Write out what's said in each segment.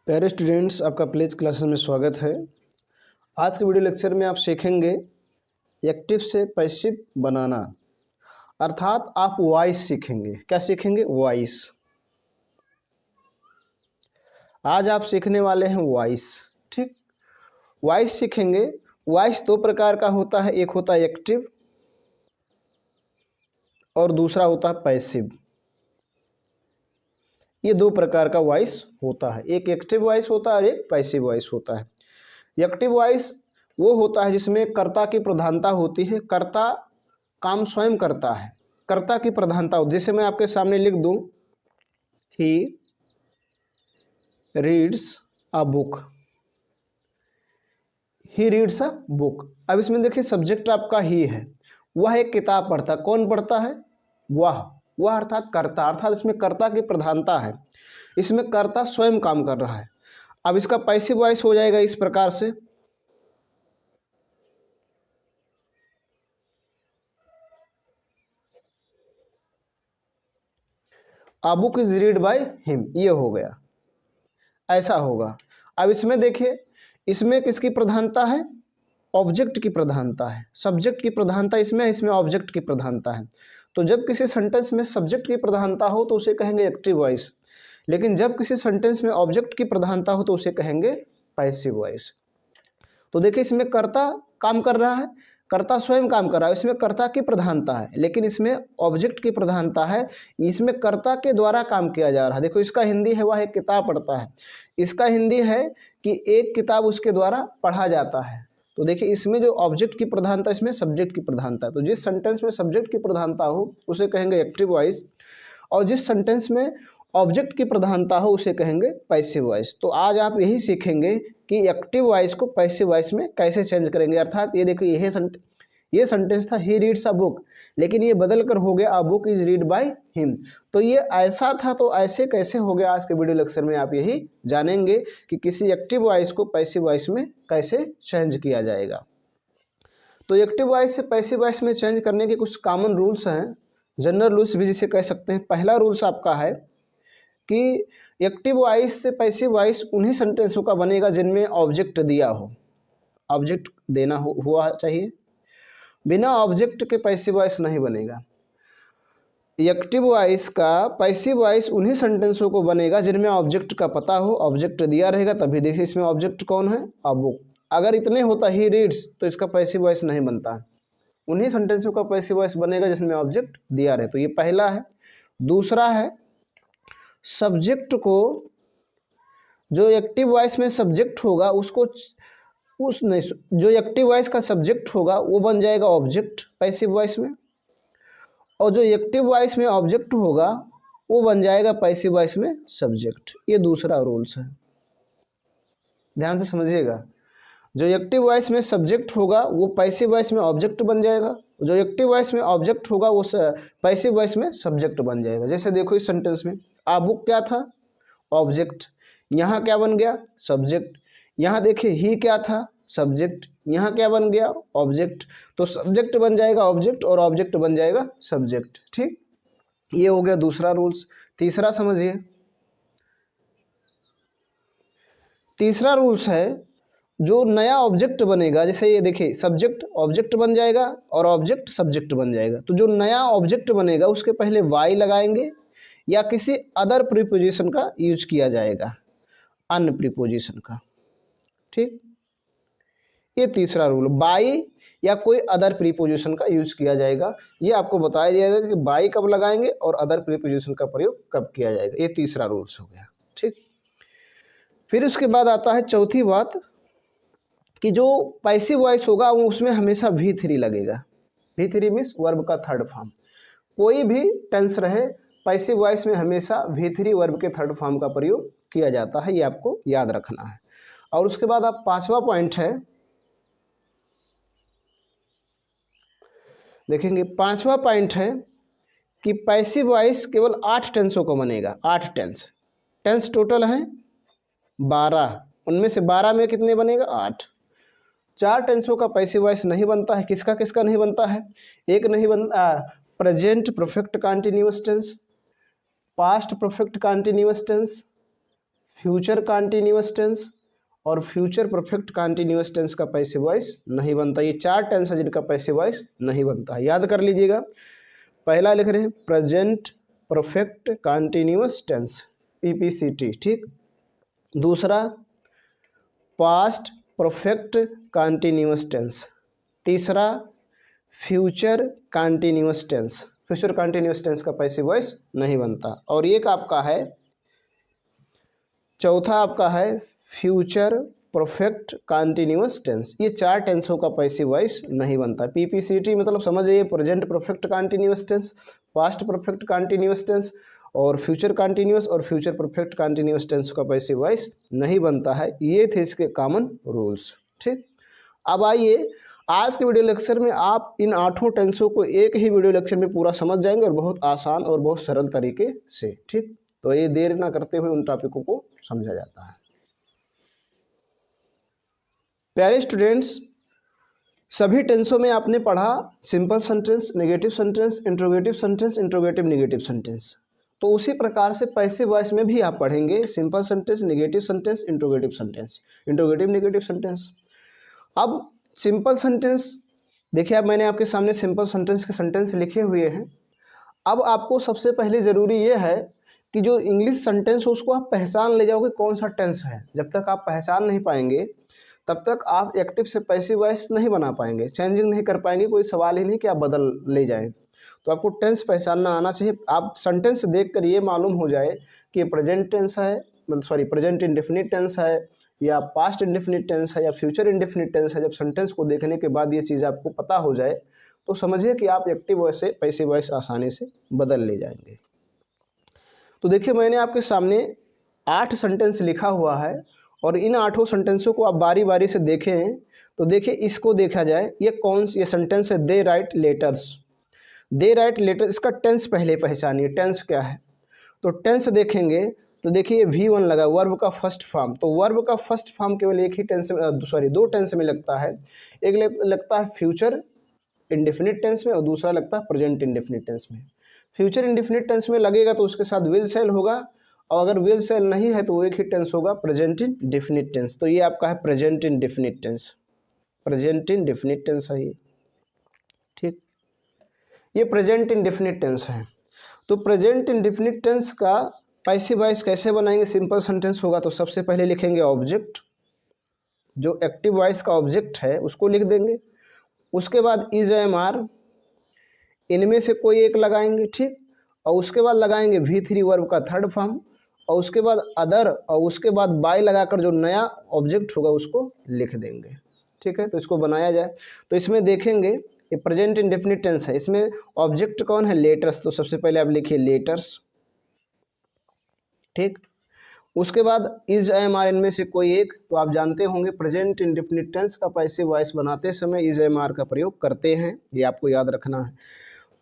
प्यारे स्टूडेंट्स, आपका pledge classes में स्वागत है। आज के वीडियो लेक्चर में आप सीखेंगे एक्टिव से पैसिव बनाना, अर्थात आप वॉइस सीखेंगे। क्या सीखेंगे? वॉइस। आज आप सीखने वाले हैं वॉइस। ठीक, वॉइस सीखेंगे। वॉइस दो प्रकार का होता है, एक होता है एक्टिव और दूसरा होता है पैसिव। ये दो प्रकार का वॉइस होता है, एक एक्टिव वॉइस होता है और एक पैसिव वॉइस होता है। एक्टिव वॉइस वो होता है जिसमें कर्ता की प्रधानता होती है, कर्ता काम स्वयं करता है, कर्ता की प्रधानता होती है। जैसे मैं आपके सामने लिख दूं, he reads a book, he reads a book. अब इसमें देखिए सब्जेक्ट आपका ही है, वह एक किताब पढ़ता है। कौन पढ़ता है? वह अर्थात कर्ता, अर्थात इसमें कर्ता की प्रधानता है, इसमें कर्ता स्वयं काम कर रहा है। अब इसका पैसिव वॉइस हो जाएगा इस प्रकार से, a book is read by him. ये हो गया, ऐसा होगा। अब इसमें देखिए, इसमें किसकी प्रधानता है? ऑब्जेक्ट की प्रधानता है। सब्जेक्ट की प्रधानता इसमें ऑब्जेक्ट की प्रधानता है। तो जब किसी सेंटेंस में सब्जेक्ट की प्रधानता हो तो उसे कहेंगे एक्टिव वॉइस, लेकिन जब किसी सेंटेंस में ऑब्जेक्ट की प्रधानता हो तो उसे कहेंगे पैसिव वॉइस। तो देखिए, इसमें कर्ता काम कर रहा है, कर्ता स्वयं काम कर रहा है, इसमें कर्ता की प्रधानता है, लेकिन इसमें ऑब्जेक्ट की प्रधानता है, इसमें कर्ता के द्वारा काम किया जा रहा है। देखो, इसका हिंदी है वह एक किताब पढ़ता है, इसका हिंदी है कि एक किताब उसके द्वारा पढ़ा जाता है। तो देखिए, इसमें जो ऑब्जेक्ट की प्रधानता, इसमें सब्जेक्ट की प्रधानता है। तो जिस सेंटेंस में सब्जेक्ट की प्रधानता हो उसे कहेंगे एक्टिव वॉइस, और जिस सेंटेंस में ऑब्जेक्ट की प्रधानता हो उसे कहेंगे पैसिव वॉइस। तो आज आप यही सीखेंगे कि एक्टिव वॉइस को पैसिव वॉइस में कैसे चेंज करेंगे। अर्थात ये देखिए, ये सेंटेंस था ही रीड्स अ बुक, लेकिन ये बदल कर हो गया a book is read by him. तो ये ऐसा था, तो ऐसे कैसे हो गया? आज के वीडियो लेक्चर में आप यही जानेंगे कि किसी एक्टिव वॉइस को पैसिव वॉइस में कैसे चेंज किया जाएगा। तो एक्टिव वॉइस से पैसिव वॉइस में चेंज करने के कुछ कॉमन रूल्स हैं, जनरल रूल्स भी जिसे कह सकते हैं। पहला रूल्स आपका है कि एक्टिव वॉइस से पैसिव वॉइस उन्हीं सेंटेंसों का बनेगा जिनमें ऑब्जेक्ट दिया हो, ऑब्जेक्ट देना हुआ चाहिए। बिना ऑब्जेक्ट के पैसिव वॉइस नहीं बनेगा। एक्टिव वॉइस का पैसिव वॉइस उन्हीं सेंटेंसों को बनेगा जिनमें ऑब्जेक्ट का पता हो, ऑब्जेक्ट दिया रहेगा, तभी देखिए इसमें ऑब्जेक्ट कौन है? A book. अगर इतने होता ही रीड्स तो इसका पैसिव वॉइस नहीं बनता। उन्हीं सेंटेंसों का पैसिव वॉइस बनेगा जिसमें ऑब्जेक्ट दिया रहे। तो ये पहला है। दूसरा है, सब्जेक्ट को, जो एक्टिव वॉइस में सब्जेक्ट होगा उसको उस नहीं, जो एक्टिव वॉइस का सब्जेक्ट होगा वो बन जाएगा ऑब्जेक्ट पैसिव वॉइस में, और जो एक्टिव वॉइस में ऑब्जेक्ट होगा वो बन जाएगा पैसिव वॉइस में सब्जेक्ट। ये दूसरा रूल्स है, ध्यान से समझिएगा। जो एक्टिव वॉइस में सब्जेक्ट होगा वो पैसिव वॉइस में ऑब्जेक्ट बन जाएगा, जो एक्टिव वॉइस में ऑब्जेक्ट होगा वो पैसिव वॉइस में सब्जेक्ट बन जाएगा। जैसे देखो, इस सेंटेंस में आ बुक क्या था? ऑब्जेक्ट। यहाँ क्या बन गया? सब्जेक्ट। यहाँ देखिए, ही क्या था? सब्जेक्ट। यहाँ क्या बन गया? ऑब्जेक्ट। तो सब्जेक्ट बन जाएगा ऑब्जेक्ट और ऑब्जेक्ट बन जाएगा सब्जेक्ट। ठीक, ये हो गया दूसरा रूल्स। तीसरा समझिए, तीसरा रूल्स है, जो नया ऑब्जेक्ट बनेगा, जैसे ये देखिए, सब्जेक्ट ऑब्जेक्ट बन जाएगा और ऑब्जेक्ट सब्जेक्ट बन जाएगा। तो जो नया ऑब्जेक्ट बनेगा उसके पहले वाई लगाएंगे या किसी अदर प्रीपोजिशन का यूज किया जाएगा, अन्य प्रीपोजिशन का। ठीक, ये तीसरा रूल, बाई या कोई अदर प्रीपोजिशन का यूज किया जाएगा। ये आपको बताया जाएगा कि बाई कब लगाएंगे और अदर प्रीपोजिशन का प्रयोग कब किया जाएगा। ये तीसरा रूल्स हो गया। ठीक, फिर उसके बाद आता है चौथी बात कि जो पैसिव वॉइस होगा वो उसमें हमेशा V3 लगेगा। V3 मीन्स वर्ब का थर्ड फॉर्म। कोई भी टेंस रहे, पैसिव वॉइस में हमेशा V3 वर्ब के थर्ड फॉर्म का प्रयोग किया जाता है, ये आपको याद रखना है। और उसके बाद आप पांचवा पॉइंट है, देखेंगे पांचवा पॉइंट है कि पैसिव वॉइस केवल 8 टेंसों को बनेगा। 8 टेंस टोटल है 12, उनमें से 12 में कितने बनेगा? 8। 4 टेंसों का पैसिव वॉइस नहीं बनता है। किसका किसका नहीं बनता है? एक नहीं बनता, present perfect continuous tense, past perfect continuous tense, future continuous tense और फ्यूचर परफेक्ट कंटिन्यूअस टेंस का पैसिव वॉइस नहीं बनता। ये 4 टेंस है जिनका पैसिव वॉइस नहीं बनता है, याद कर लीजिएगा। पहला लिख रहे हैं present perfect continuous tense PPCT, ठीक। दूसरा पास्ट परफेक्ट कंटिन्यूअस टेंस। तीसरा future continuous tense, future continuous tense का पैसिव वॉइस नहीं बनता। और एक आपका है, चौथा आपका है फ्यूचर परफेक्ट कंटिन्यूअस टेंस। ये 4 टेंसों का पैसिव वॉइस नहीं बनता। PPCT मतलब समझिए present perfect continuous tense, past perfect continuous tense और फ्यूचर कंटिन्यूअस और फ्यूचर परफेक्ट कंटिन्यूअस टेंस का पैसिव वॉइस नहीं बनता है। ये थे इसके कॉमन रूल्स, ठीक। अब आइए आज के वीडियो लेक्चर में आप इन 8 टेंसों को एक ही वीडियो लेक्चर में पूरा समझ जाएंगे और बहुत आसान और बहुत सरल तरीके से, ठीक। तो ये देर ना करते हुए उन टॉपिकों को समझा जाता है। प्यारे स्टूडेंट्स, सभी टेंसों में आपने पढ़ा simple sentence, negative sentence, interrogative sentence, interrogative negative sentence. तो उसी प्रकार से पैसिव वॉइस में भी आप पढ़ेंगे simple sentence, negative sentence, interrogative sentence, interrogative negative sentence. अब सिंपल सेंटेंस देखिए, अब मैंने आपके सामने सिंपल सेंटेंस के सेंटेंस लिखे हुए हैं। अब आपको सबसे पहले ज़रूरी ये है कि जो इंग्लिश सेंटेंस हो उसको आप पहचान ले जाओगे कौन सा टेंस है। जब तक आप पहचान नहीं पाएंगे तब तक आप एक्टिव से पैसिव वॉइस नहीं बना पाएंगे, चेंजिंग नहीं कर पाएंगे। कोई सवाल ही नहीं कि आप बदल ले जाएं। तो आपको टेंस पहचानना आना चाहिए। आप सेंटेंस देख कर ये मालूम हो जाए कि प्रेजेंट टेंस है, मतलब सॉरी प्रेजेंट इंडेफिनिट टेंस है या पास्ट इंडेफिनिट टेंस है या फ्यूचर इंडेफिनिट टेंस है। जब सेंटेंस को देखने के बाद ये चीज़ आपको पता हो जाए तो समझिए कि आप एक्टिव वॉइस से पैसिव वॉइस आसानी से बदल ले जाएंगे। तो देखिए, मैंने आपके सामने 8 सेंटेंस लिखा हुआ है और इन 8 सेंटेंसों को आप बारी बारी से देखें। तो देखिए, इसको देखा जाए, ये सेंटेंस है दे राइट लेटर्स। दे राइट लेटर्स, इसका टेंस पहले पहचानिए, टेंस क्या है। तो टेंस देखेंगे तो देखिए V1 लगा, वर्ब का फर्स्ट फॉर्म। तो वर्ब का फर्स्ट फॉर्म केवल एक ही टेंस में, सॉरी 2 टेंस में लगता है। एक लगता है फ्यूचर इंडेफिनिट टेंस में और दूसरा लगता है प्रेजेंट इंडेफिनिट टेंस में। फ्यूचर इंडेफिनिट टेंस में लगेगा तो उसके साथ विल सेल होगा, और अगर विल सेल नहीं है तो वो एक ही टेंस होगा, प्रेजेंट इंडेफिनिट टेंस। तो ये आपका है present indefinite tense, present indefinite tense है ये, ठीक। ये प्रेजेंट इंडेफिनिट टेंस है। तो प्रेजेंट इंडेफिनिट टेंस का पैसिव वॉइस कैसे बनाएंगे। सिंपल सेंटेंस होगा तो सबसे पहले लिखेंगे ऑब्जेक्ट, जो एक्टिव वॉइस का ऑब्जेक्ट है उसको लिख देंगे। उसके बाद इज एम आर, इनमें से कोई एक लगाएंगे, ठीक। और उसके बाद लगाएंगे V3 वर्ब का थर्ड फॉर्म, और उसके बाद अदर, और उसके बाद बाय लगाकर जो नया ऑब्जेक्ट होगा उसको लिख देंगे, ठीक है। तो इसको बनाया जाए तो इसमें देखेंगे ये प्रेजेंट इंडेफिनिट टेंस है, इसमें ऑब्जेक्ट कौन है, लेटर्स। तो सबसे पहले आप लिखिए लेटर्स, ठीक। उसके बाद इज एम आर, इनमें से कोई एक। तो आप जानते होंगे प्रेजेंट इंडेफिनिट टेंस का पैसिव वॉइस बनाते समय इज एम आर का प्रयोग करते हैं, ये आपको याद रखना है।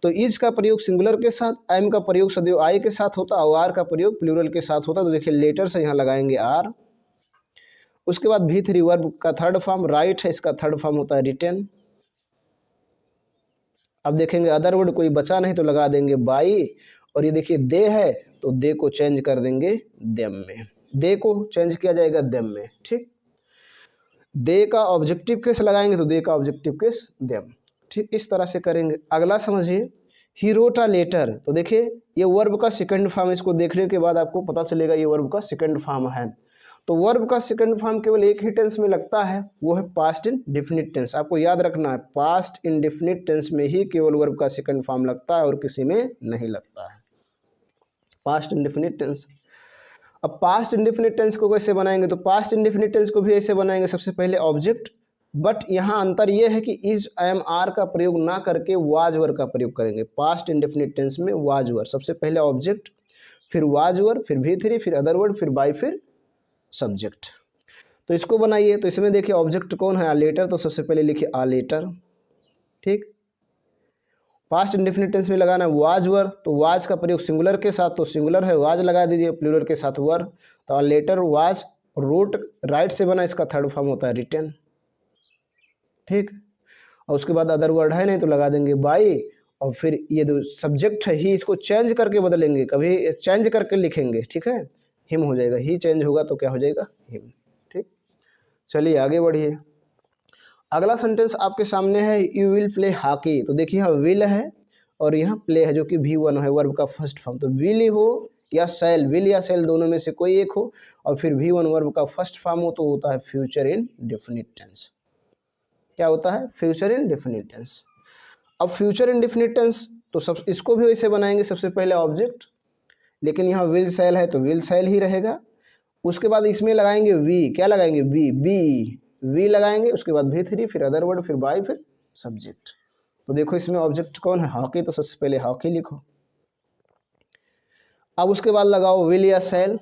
तो इज का प्रयोग सिंगुलर के साथ, एम का प्रयोग सदैव आई के साथ होता और आर का प्रयोग प्लूरल के साथ होता। तो देखिए लेटर से यहाँ लगाएंगे आर। उसके बाद V3 वर्ब का थर्ड फॉर्म राइट है, इसका थर्ड फॉर्म होता है रिटन। अब देखेंगे अदर वर्ड कोई बचा नहीं तो लगा देंगे बाई, और ये देखिए दे है तो दे को चेंज कर देंगे देम में, दे को चेंज किया जाएगा देम में, ठीक। दे का ऑब्जेक्टिव केस लगाएंगे तो दे का ऑब्जेक्टिव केस देम, ठीक। इस तरह से करेंगे। अगला समझिए ही रोट अ लेटर। तो देखिए ये वर्ब का सेकंड फॉर्म, इसको देखने के बाद आपको पता चलेगा ये वर्ब का सेकंड फॉर्म है। तो वर्ब का सेकंड फॉर्म केवल एक ही टेंस में लगता है, वो है पास्ट इंडेफिनिट टेंस। आपको याद रखना है पास्ट इंडेफिनिट टेंस में ही केवल वर्ब का सेकंड फॉर्म लगता है और किसी में नहीं लगता है, पास्ट इंडेफिनिट टेंस। अब पास्ट इंडेफिनिट टेंस को कैसे बनाएंगे। तो पास्ट इंडेफिनिट टेंस को भी ऐसे बनाएंगे, सबसे पहले ऑब्जेक्ट, बट यहाँ अंतर यह है कि इज एम आर का प्रयोग ना करके वाज वर का प्रयोग करेंगे। पास्ट इंडेफिनिट टेंस में वाज वर, सबसे पहले ऑब्जेक्ट, फिर वाज वर, फिर V3, फिर अदर वर्ड, फिर बाय, फिर सब्जेक्ट। तो इसको बनाइए। तो इसमें देखिए ऑब्जेक्ट कौन है, आ लेटर। तो सबसे पहले लिखिए आ लेटर, ठीक। पास्ट इंडेफिनिट टेंस में लगाना है वाज वर, तो वाज का प्रयोग सिंगुलर के साथ, तो सिंगुलर है वाज लगा दीजिए, प्लूरल के साथ वर। तो a letter was wrote write से बना, इसका थर्ड फॉर्म होता है रिटन, ठीक। और उसके बाद अदर वर्ड है नहीं तो लगा देंगे बाई, और फिर ये जो सब्जेक्ट है ही, इसको चेंज करके बदलेंगे, कभी चेंज करके लिखेंगे, ठीक है। हिम हो जाएगा, ही चेंज होगा तो क्या हो जाएगा, हिम। ठीक, चलिए आगे बढ़िए। अगला सेंटेंस आपके सामने है, यू विल प्ले हॉकी। तो देखिए यहाँ विल है और यहाँ प्ले है जो कि V1 है, वर्ब का फर्स्ट फॉर्म। तो विल हो या सेल, विल या सेल दोनों में से कोई एक हो और फिर V1 वर्ब का फर्स्ट फॉर्म हो तो होता है फ्यूचर इन डेफिनिट टेंस। क्या होता है, फ्यूचर इन डेफिनिट टेंस। अब फ्यूचर इन डेफिनिट टेंस तो सब इसको भी वैसे बनाएंगे, सबसे पहले ऑब्जेक्ट, लेकिन यहाँ विल सेल है तो विल सेल ही रहेगा। उसके बाद इसमें लगाएंगे वी, क्या लगाएंगे, वी लगाएंगे, उसके बाद V3, फिर अदर वर्ड, फिर बाय, फिर सब्जेक्ट। तो देखो इसमें ऑब्जेक्ट कौन है, हॉकी, तो सबसे पहले हॉकी लिखो। अब उसके बाद लगाओ विल या सेल।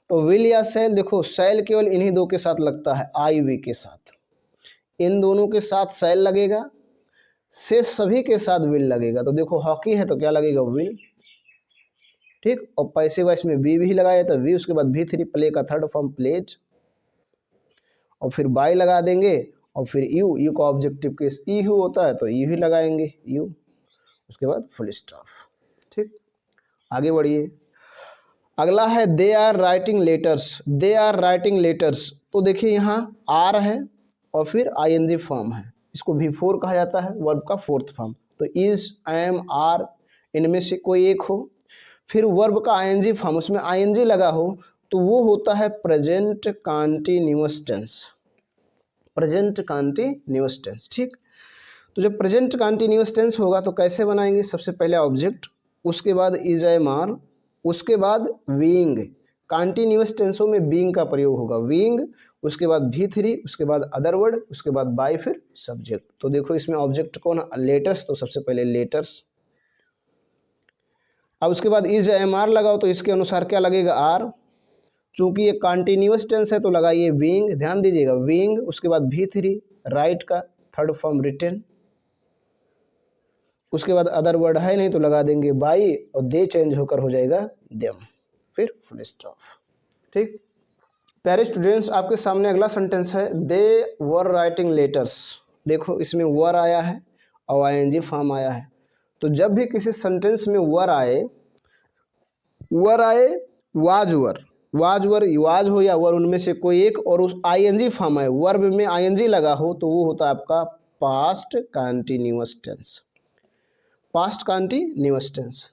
तो विल या सेल, देखो सेल केवल इन्हीं दो के साथ लगता है, आई वी के साथ, इन दोनों के साथ सेल लगेगा, से सभी के साथ विल लगेगा। तो देखो हॉकी है तो क्या लगेगा, विल। ठीक, और पैसे वाइस में बी भी लगाया तो वी, उसके बाद V3, प्ले का थर्ड फॉर्म प्लेज, और फिर बाय लगा देंगे, और फिर यू का ऑब्जेक्टिव केस ई होता है तो यू ही लगाएंगे, यू, उसके बाद फुल स्टॉप। ठीक, आगे बढ़िए। अगला है they are writing letters, they are writing letters. तो देखिए यहाँ आर है और फिर ING फॉर्म है, इसको V4 कहा जाता है, वर्ब का फोर्थ फॉर्म। तो इज, एम, आर, इनमें से कोई एक हो, फिर वर्ब का ING फॉर्म, उसमें ING लगा हो तो वो होता है present continuous tense, present continuous tense. ठीक, तो जब प्रेजेंट कॉन्टिन्यूअस टेंस होगा तो कैसे बनाएंगे, सबसे पहले ऑब्जेक्ट, उसके बाद इज, एम, आर, उसके बाद बीइंग, कॉन्टिन्यूअस टेंसों में बीइंग का प्रयोग होगा, बीइंग, उसके बाद V3, उसके बाद अदर वर्ड, उसके बाद बाय, फिर सब्जेक्ट। तो देखो इसमें ऑब्जेक्ट कौन है, लेटर्स, तो सबसे पहले लेटर्स। अब उसके बाद इज, एम, आर लगाओ तो इसके अनुसार क्या लगेगा, आर, चूंकि ये कॉन्टिन्यूअस टेंस है तो लगाइए बीइंग, ध्यान दीजिएगा बीइंग, उसके बाद V3, राइट का थर्ड फॉर्म रिटन, उसके बाद अदर वर्ड है नहीं तो लगा देंगे बाई, और दे चेंज होकर हो जाएगा देम, फिर फुल स्टॉप। ठीक, प्यारे स्टूडेंट्स आपके सामने अगला सेंटेंस है, दे वर राइटिंग लेटर्स। देखो इसमें वर आया है और ING फॉर्म आया है। तो जब भी किसी सेंटेंस में वर आए, वाज वर, वाज हो या वर, उनमें से कोई एक, और उस ING फॉर्म है, वर्ब में ING लगा हो तो वो होता है आपका past continuous tense, past continuous tense.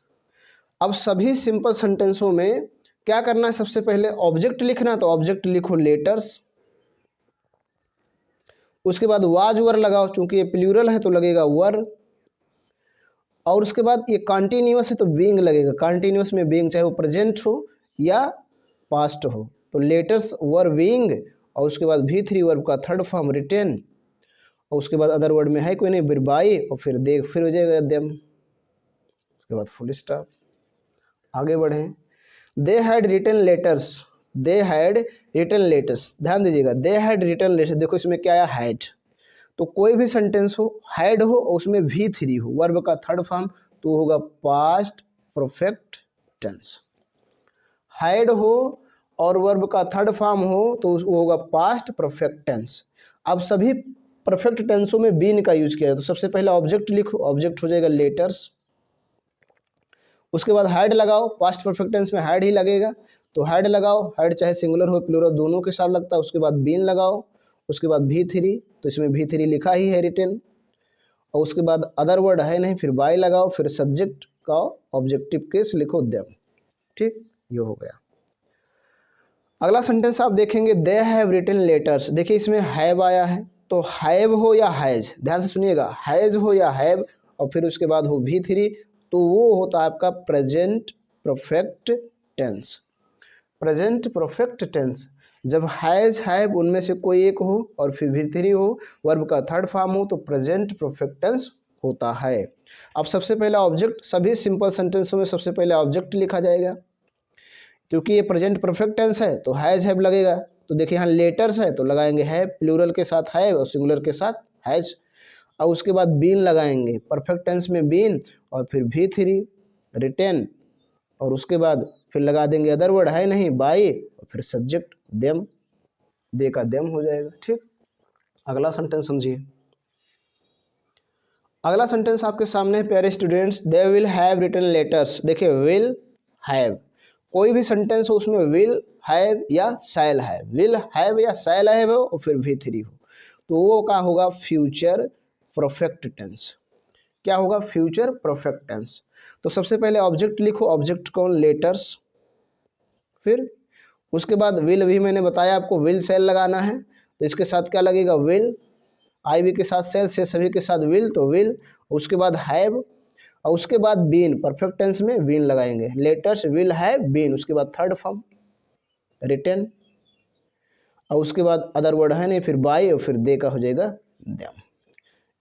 अब सभी सिंपल सेंटेंसों में क्या करना है, सबसे पहले ऑब्जेक्ट लिखना, तो ऑब्जेक्ट लिखो लेटर्स, उसके बाद वाज वर लगाओ, चूंकि ये प्लूरल है तो लगेगा वर, और उसके बाद ये कॉन्टिन्यूअस है तो बीइंग लगेगा, कॉन्टिन्यूअस में बीइंग चाहे वो प्रेजेंट हो या पास्ट हो, तो लेटर्स वर बीइंग, और उसके बाद V3 वर्ब का थर्ड फॉर्म रिटेन, और उसके बाद अदर वर्ड में है कोई नहीं, फिर बाई, और फिर दे, फिर हो जाएगा देम, उसके बाद फुल स्टॉप। आगे बढ़ें, they had written letters, they had written letters, ध्यान दीजिएगा दे हैड रिटन लेटर्स। देखो इसमें क्या आया, हैड, तो कोई भी सेंटेंस हो, हैड हो और उसमें V3 हो, वर्ब का थर्ड फॉर्म, तो होगा पास्ट परफेक्ट टेंस। हैड हो और वर्ब का थर्ड फॉर्म हो तो वो होगा पास्ट परफेक्ट टेंस। अब सभी परफेक्ट टेंसों में बीन का यूज किया है, तो सबसे पहले ऑब्जेक्ट लिखो, ऑब्जेक्ट हो जाएगा लेटर्स, उसके बाद हैड लगाओ, पास्ट परफेक्ट टेंस में हैड ही लगेगा तो हैड लगाओ, हैड चाहे सिंगुलर हो प्लूरल दोनों के साथ लगता है, उसके बाद बीन लगाओ, उसके बाद V3, तो इसमें V3 लिखा ही है रिटन, और उसके बाद अदर वर्ड है नहीं, फिर बाय लगाओ, फिर सब्जेक्ट का ऑब्जेक्टिव केस लिखो देम। ठीक, ये हो गया। अगला सेंटेंस आप देखेंगे, दे हैव रिटन लेटर्स। देखिए इसमें हैव आया है, तो हैव हो या हैज, ध्यान से सुनिएगा, हैज हो या हैव, और फिर उसके बाद हो V3, तो वो होता है आपका present perfect tense, present perfect tense. जब हैज, हैव उनमें से कोई एक हो और फिर V3 हो, वर्ब का थर्ड फॉर्म हो, तो प्रेजेंट परफेक्ट टेंस होता है। अब सबसे पहला ऑब्जेक्ट, सभी सिंपल सेंटेंसों में सबसे पहले ऑब्जेक्ट लिखा जाएगा, क्योंकि ये प्रेजेंट परफेक्ट टेंस है तो हैज हैव लगेगा। तो देखिए यहाँ लेटर्स है तो लगाएंगे हैव, प्लूरल के साथ हैव और सिंगुलर के साथ हैज, और उसके बाद बीन लगाएंगे, परफेक्ट टेंस में बीन, और फिर V3 रिटेन, और उसके बाद फिर लगा देंगे अदर वर्ड है नहीं बाई, और फिर सब्जेक्ट देम, दे का देम हो जाएगा। ठीक, अगला सेंटेंस समझिए। अगला सेंटेंस आपके सामने है प्यारे students, they will have written letters. देखिए विल हैव, कोई भी सेंटेंस हो उसमें विल हैव या शैल हैव, विल हैव या शैल हैव हो और फिर V3 हो, तो वो क्या होगा, फ्यूचर परफेक्ट टेंस। क्या होगा, फ्यूचर परफेक्ट टेंस। तो सबसे पहले ऑब्जेक्ट लिखो, ऑब्जेक्ट कौन, लेटर्स, फिर उसके बाद विल भी मैंने बताया आपको, विल सेल लगाना है, तो इसके साथ क्या लगेगा, विल, आई वी के साथ सेल, से सभी के साथ विल, तो विल, उसके बाद हैव, और उसके बाद बीन, परफेक्ट टेंस में बीन लगाएंगे, लेटर्स विल हैव बीन, उसके बाद थर्ड फॉर्म रिटन, और उसके बाद अदर वर्ड है नहीं, फिर बाय, और फिर दे का हो जाएगा देम।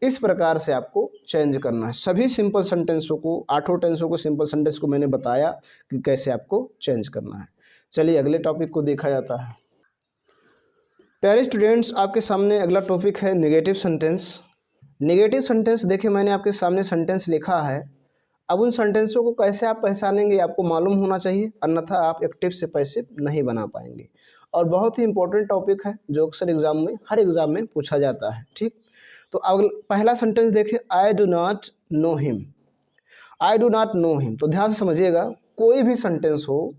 इस प्रकार से आपको चेंज करना है सभी सिंपल सेंटेंसों को, 8 टेंसों को, सिंपल सेंटेंस को मैंने बताया कि कैसे आपको चेंज करना है। चलिए अगले टॉपिक को देखा जाता है। प्यारे स्टूडेंट्स, आपके सामने अगला टॉपिक है नेगेटिव सेंटेंस। नेगेटिव सेंटेंस देखिए, मैंने आपके सामने सेंटेंस लिखा है, अब उन सेंटेंसों को कैसे आप पहचानेंगे आपको मालूम होना चाहिए, अन्यथा आप एक्टिव से पैसिव नहीं बना पाएंगे। और बहुत ही इंपॉर्टेंट टॉपिक है जो अक्सर एग्जाम में, हर एग्जाम में पूछा जाता है। ठीक, तो अब पहला सेंटेंस देखिए, I do not know him. I do not know him, तो ध्यान से समझिएगा, कोई भी सेंटेंस हो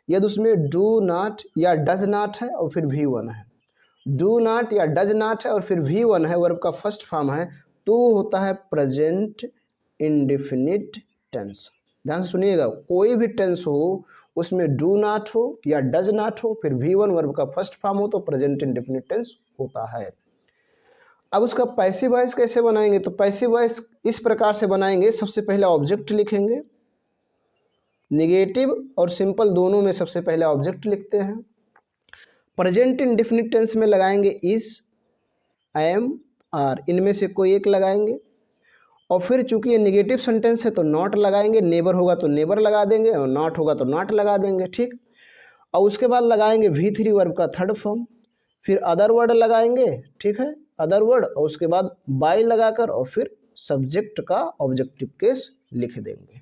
यदि उसमें डू नॉट या डज नॉट है और फिर V1 है, डू नॉट या डज नॉट है और फिर V1 है, वर्ब का फर्स्ट फॉर्म है, तो होता है प्रेजेंट इंडेफिनिट टेंस। ध्यान से सुनिएगा, कोई भी टेंस हो उसमें डू नॉट हो या डज नॉट हो, फिर V1 वर्ब का फर्स्ट फॉर्म हो, तो प्रेजेंट इंडेफिनिट टेंस होता है। अब उसका पैसिव वॉइस कैसे बनाएंगे, तो पैसिव वॉइस इस प्रकार से बनाएंगे, सबसे पहले ऑब्जेक्ट लिखेंगे, नेगेटिव और सिंपल दोनों में सबसे पहले ऑब्जेक्ट लिखते हैं, प्रेजेंट इंडेफिनिट टेंस में लगाएंगे इज, एम, आर, इनमें से कोई एक लगाएंगे, और फिर चूंकि ये नेगेटिव सेंटेंस है तो नॉट लगाएंगे, नेबर होगा तो नेबर लगा देंगे और नॉट होगा तो नॉट लगा देंगे। ठीक, और उसके बाद लगाएंगे V3 वर्ब का थर्ड फॉर्म, फिर अदर वर्ड लगाएंगे, ठीक है, अदर वर्ड, और उसके बाद बाय लगाकर और फिर सब्जेक्ट का ऑब्जेक्टिव केस लिख देंगे।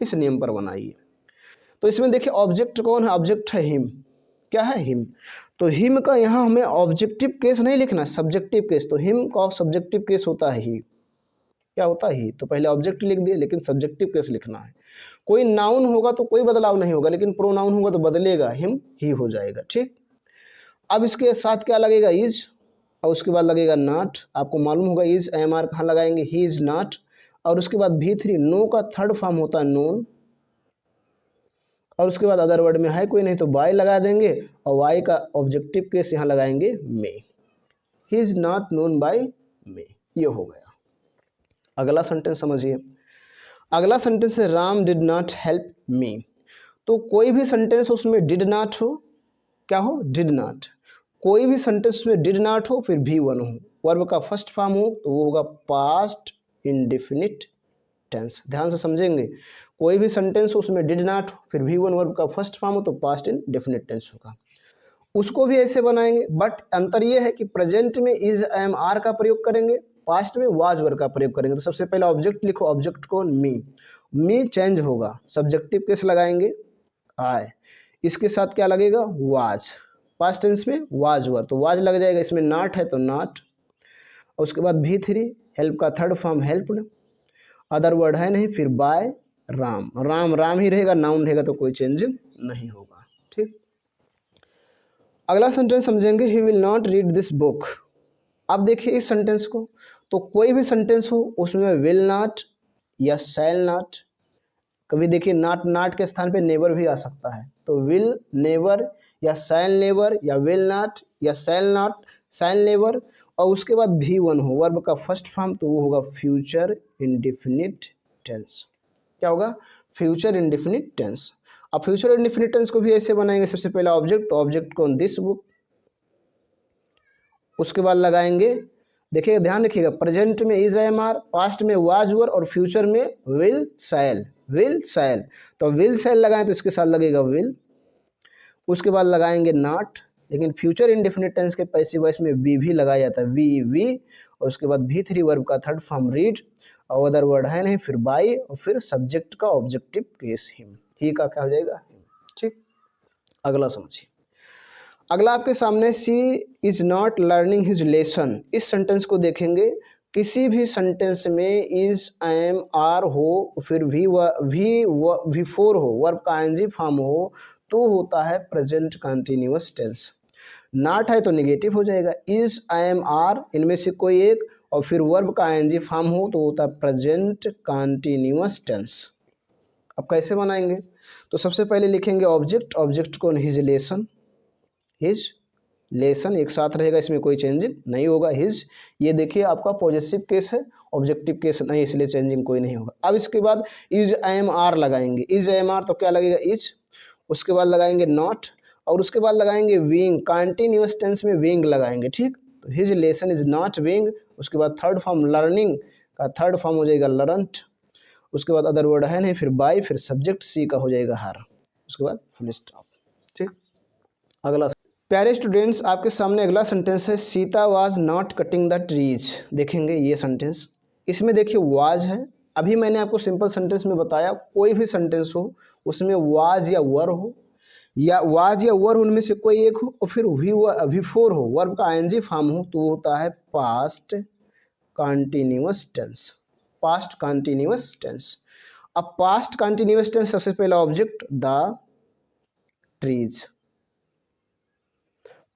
इस नियम पर बनाइए। तो इसमें देखिए ऑब्जेक्ट कौन है, ऑब्जेक्ट है हिम। क्या है, हिम। तो हिम का यहाँ हमें ऑब्जेक्टिव केस नहीं लिखना, सब्जेक्टिव केस, तो हिम का सब्जेक्टिव केस होता है ही। क्या होता है ही, तो पहले ऑब्जेक्ट लिख दिए, लेकिन सब्जेक्टिव केस लिखना है। कोई नाउन होगा तो कोई बदलाव नहीं होगा, लेकिन प्रोनाउन होगा तो बदलेगा, हिम ही हो जाएगा। ठीक, अब इसके साथ क्या लगेगा, इज, और उसके बाद लगेगा नॉट। आपको मालूम होगा इज, एम, आर कहाँ लगाएंगे, ही इज नॉट, और उसके बाद V3, नो का थर्ड फॉर्म होता है नोन, और उसके बाद अदर वर्ड में है कोई नहीं तो बाय लगा देंगे, और वाई का ऑब्जेक्टिव केस यहाँ लगाएंगे me, he is not known by me. ये हो गया। अगला सेंटेंस समझिए, अगला सेंटेंस है Ram did not help me. तो कोई भी सेंटेंस उसमें डिड नॉट हो, क्या हो, डिड नॉट, कोई भी सेंटेंस में डिड नॉट हो फिर V1 हो, वर्ब का फर्स्ट फॉर्म हो, तो वो होगा पास्ट इंडेफिनिट टेंस। ध्यान से समझेंगे, कोई भी सेंटेंस उसमें डिड नॉट हो फिर V1 वर्ब का फर्स्ट फॉर्म हो तो पास्ट इंडेफिनिट टेंस होगा। उसको भी ऐसे बनाएंगे, बट अंतर ये है कि प्रेजेंट में इज, एम, आर का प्रयोग करेंगे, पास्ट में वाज वर्ब का प्रयोग करेंगे। तो सबसे पहले ऑब्जेक्ट लिखो, ऑब्जेक्ट कौन, मी चेंज होगा, सब्जेक्टिव केस लगाएंगे आए, इसके साथ क्या लगेगा, वाज, पास्ट टेंस में वाज वर्ब, तो वाज लग जाएगा, इसमें नॉट है तो नॉट, और उसके बाद V3 हेल्प का third form helped, other word है नहीं, फिर बाय, राम, राम राम ही रहेगा, नाउन रहेगा तो कोई चेंज नहीं होगा। ठीक, अगला सेंटेंस समझेंगे, he will not read this book. अब देखिए इस सेंटेंस को, तो कोई भी सेंटेंस हो उसमें विल नॉट या शैल नॉट, कभी देखिए नॉट, नॉट के स्थान पे नेवर भी आ सकता है, तो विल नेवर या शैल नेवर या विल नॉट या शैल नॉट, शैल नेवर, और उसके बाद V1 हो, वर्ब का फर्स्ट फॉर्म, तो वो होगा फ्यूचर इंडेफिनिट टेंस। क्या होगा, फ्यूचर इंडेफिनिट टेंस। अब फ्यूचर इंडेफिनिट टेंस को भी ऐसे बनाएंगे, सबसे पहला ऑब्जेक्ट, तो ऑब्जेक्ट कौन, दिस बुक, उसके बाद लगाएंगे, देखिएगा ध्यान रखिएगा, प्रेजेंट में इज, एम, आर, पास्ट में वाज वर, और फ्यूचर में विल शैल, विल शैल, तो विल शैल लगाएं तो इसके साथ लगेगा विल, उसके बाद लगाएंगे नॉट, लेकिन फ्यूचर इंडेफिनिट टेंस के पैसिव वॉइस में भी लगाया जाता है, वी, और उसके बाद V3 वर्ब का थर्ड फॉर्म रीड, और अदर वर्ड है नहीं, फिर बाई, और फिर सब्जेक्ट का ऑब्जेक्टिव केस हिम, ही का क्या हो जाएगा, हिम। ठीक, अगला समझिए, अगला आपके सामने she is not learning his lesson. इस सेंटेंस को देखेंगे, किसी भी सेंटेंस में इज, एम, आर हो, फिर V4 हो, वर्ब का ING फॉर्म हो, तो होता है प्रेजेंट कंटिन्यूअस टेंस। नॉट है तो निगेटिव हो जाएगा। इज, आई एम, आर इनमें से कोई एक और फिर वर्ब का आईएनजी फॉर्म हो तो होता है प्रेजेंट कंटिन्यूअस टेंस। अब कैसे बनाएंगे? तो सबसे पहले लिखेंगे ऑब्जेक्ट, ऑब्जेक्ट को हिज लेसन, हिज लेसन एक साथ रहेगा, इसमें कोई चेंजिंग नहीं होगा। हिज, ये देखिए आपका पॉजिटिव केस है, ऑब्जेक्टिव केस नहीं, इसलिए चेंजिंग कोई नहीं होगा। अब इसके बाद इज, आई एम, आर लगाएंगे। इज, आई एम, आर तो क्या लगेगा? इज, उसके बाद लगाएंगे नॉट और उसके बाद लगाएंगे विंग। कंटिन्यूअस टेंस में विंग लगाएंगे, ठीक। तो his lesson is not wing. उसके बाद थर्ड फॉर्म लर्निंग का थर्ड फॉर्म हो जाएगा लर्नड। उसके बाद अदर वर्ड है नहीं, फिर बाय, फिर सब्जेक्ट सी का हो जाएगा हर, उसके बाद फुल स्टॉप, ठीक। अगला प्यारे स्टूडेंट्स, आपके सामने अगला सेंटेंस है Sita was not cutting the trees. देखेंगे ये सेंटेंस, इसमें देखिए वाज है। अभी मैंने आपको सिंपल सेंटेंस में बताया कोई भी सेंटेंस हो उसमें वाज या वर हो, या वाज या वर उनमें से कोई एक हो और फिर बिफोर हो, वर्ब का आईएनजी फॉर्म हो तो होता है past continuous tense. Past continuous tense. अब पास्ट कंटिन्यूअस टेंस सबसे पहला object the trees.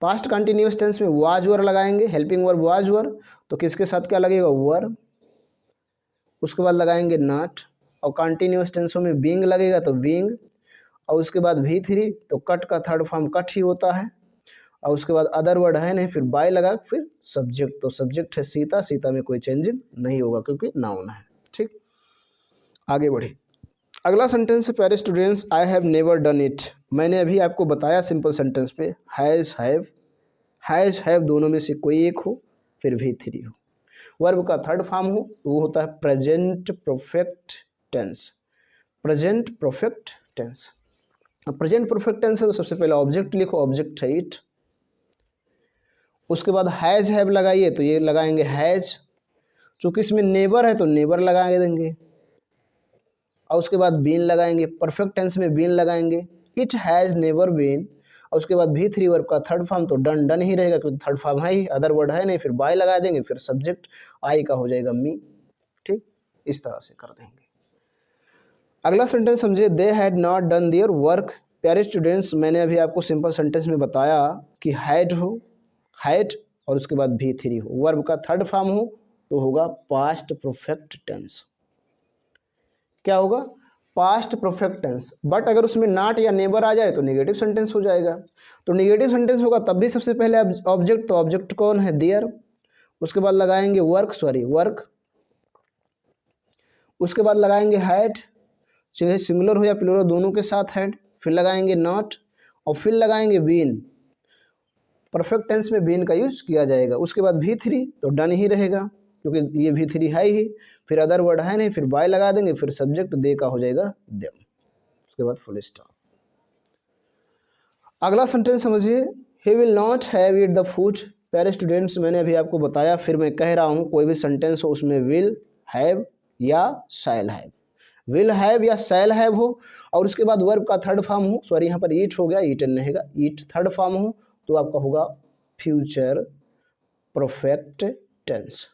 Past continuous tense में वाज वर लगाएंगे, हेल्पिंग वर्ब वाज वर, तो किसके साथ क्या लगेगा? वर। उसके बाद लगाएंगे नॉट और कंटिन्यूअस टेंसों में बीइंग लगेगा तो बीइंग, और उसके बाद V3 तो कट का थर्ड फॉर्म कट ही होता है, और उसके बाद अदर वर्ड है नहीं, फिर बाय लगा, फिर सब्जेक्ट, तो सब्जेक्ट है सीता, सीता में कोई चेंजिंग नहीं होगा क्योंकि नाउन है, ठीक। आगे बढ़े, अगला सेंटेंस है प्यारे students, I have never done it. मैंने अभी आपको बताया सिंपल सेंटेंस पे हैज़ हैव दोनों में से कोई एक हो, फिर V3 हो, वर्ब का थर्ड फॉर्म हो तो वो होता है present perfect tense. Present perfect tense. अब प्रेजेंट परफेक्ट टेंस है तो सबसे पहले ऑब्जेक्ट लिखो, ऑब्जेक्ट है इट। उसके बाद हैज हैव लगाइए तो ये लगाएंगे हैज, चूंकि इसमें नेबर है तो नेबर लगा देंगे, और उसके बाद बीन लगाएंगे। परफेक्ट टेंस में बीन लगाएंगे, इट हैज़ नेवर बीन, और उसके बाद V3 वर्ब का थर्ड फॉर्म तो डन डन ही रहेगा क्योंकि थर्ड फॉर्म है ही, अदर वर्ड है नहीं, फिर बाय लगा देंगे, फिर सब्जेक्ट आई का हो जाएगा मी, ठीक। इस तरह से कर देंगे। अगला सेंटेंस समझिए, they had not done their work. प्यारे स्टूडेंट्स, मैंने अभी आपको सिंपल सेंटेंस में बताया कि हैड हो, हैड और उसके बाद V3 हो, वर्ब का थर्ड फॉर्म हो तो होगा पास्ट परफेक्ट टेंस। क्या होगा? Past perfect tense. बट अगर उसमें नॉट या नेबर आ जाए तो नेगेटिव सेंटेंस हो जाएगा। तो नेगेटिव सेंटेंस होगा तब भी सबसे पहले ऑब्जेक्ट, तो ऑब्जेक्ट कौन है? देयर। उसके बाद लगाएंगे वर्क। उसके बाद लगाएंगे हैड, चाहे सिंगुलर हो या प्लूरल दोनों के साथ हैड, फिर लगाएंगे नॉट और फिर लगाएंगे बीन। परफेक्ट टेंस में बीन का यूज किया जाएगा। उसके बाद V3 तो डन ही रहेगा क्योंकि ये V3 है ही, फिर अदर वर्ड है नहीं, फिर बाय लगा देंगे, फिर सब्जेक्ट दे का हो जाएगा देम, उसके बाद फुल स्टॉप। अगला सेंटेंस समझिए, he will not have eat the food. प्यारे स्टूडेंट्स, मैंने अभी आपको बताया, फिर मैं कह रहा हूँ, कोई भी सेंटेंस हो उसमें विल हैव या शैल हैव, विल हैव या शैल हैव हो और उसके बाद वर्ब का थर्ड फॉर्म हो, सॉरी यहाँ पर ईट हो गया, ईटन रहेगा, ईट थर्ड फॉर्म हो तो आपका होगा future perfect tense.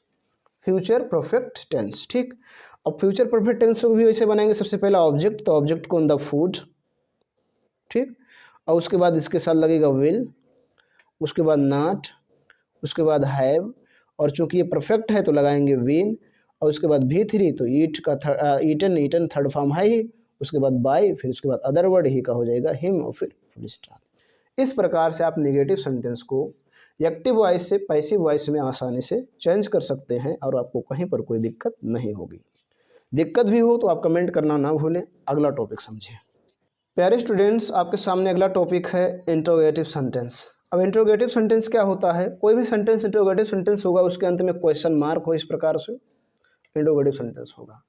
Future perfect tense, ठीक। अब फ्यूचर परफेक्ट टेंस को भी वैसे बनाएंगे, सबसे पहला ऑब्जेक्ट, तो ऑब्जेक्ट कौन? द फूड, ठीक। और उसके बाद इसके साथ लगेगा विल, उसके बाद नॉट, उसके बाद हैव, और चूंकि ये परफेक्ट है तो लगाएंगे विन, और उसके बाद V3 तो ईट का ईटन थर्ड फॉर्म है ही, उसके बाद बाय, फिर उसके बाद अदर वर्ड ही का हो जाएगा हिम और फिर फुल स्टॉप। इस प्रकार से आप नेगेटिव सेंटेंस को एक्टिव वॉइस से पैसिव वॉइस में आसानी से चेंज कर सकते हैं और आपको कहीं पर कोई दिक्कत नहीं होगी। दिक्कत भी हो तो आप कमेंट करना ना भूलें। अगला टॉपिक समझिए। प्यारे स्टूडेंट्स, आपके सामने अगला टॉपिक है इंट्रोगेटिव सेंटेंस। अब इंट्रोगेटिव सेंटेंस क्या होता है? कोई भी सेंटेंस इंट्रोगेटिव सेंटेंस होगा, उसके अंत में क्वेश्चन मार्क हो, इस प्रकार से इंट्रोगेटिव सेंटेंस होगा।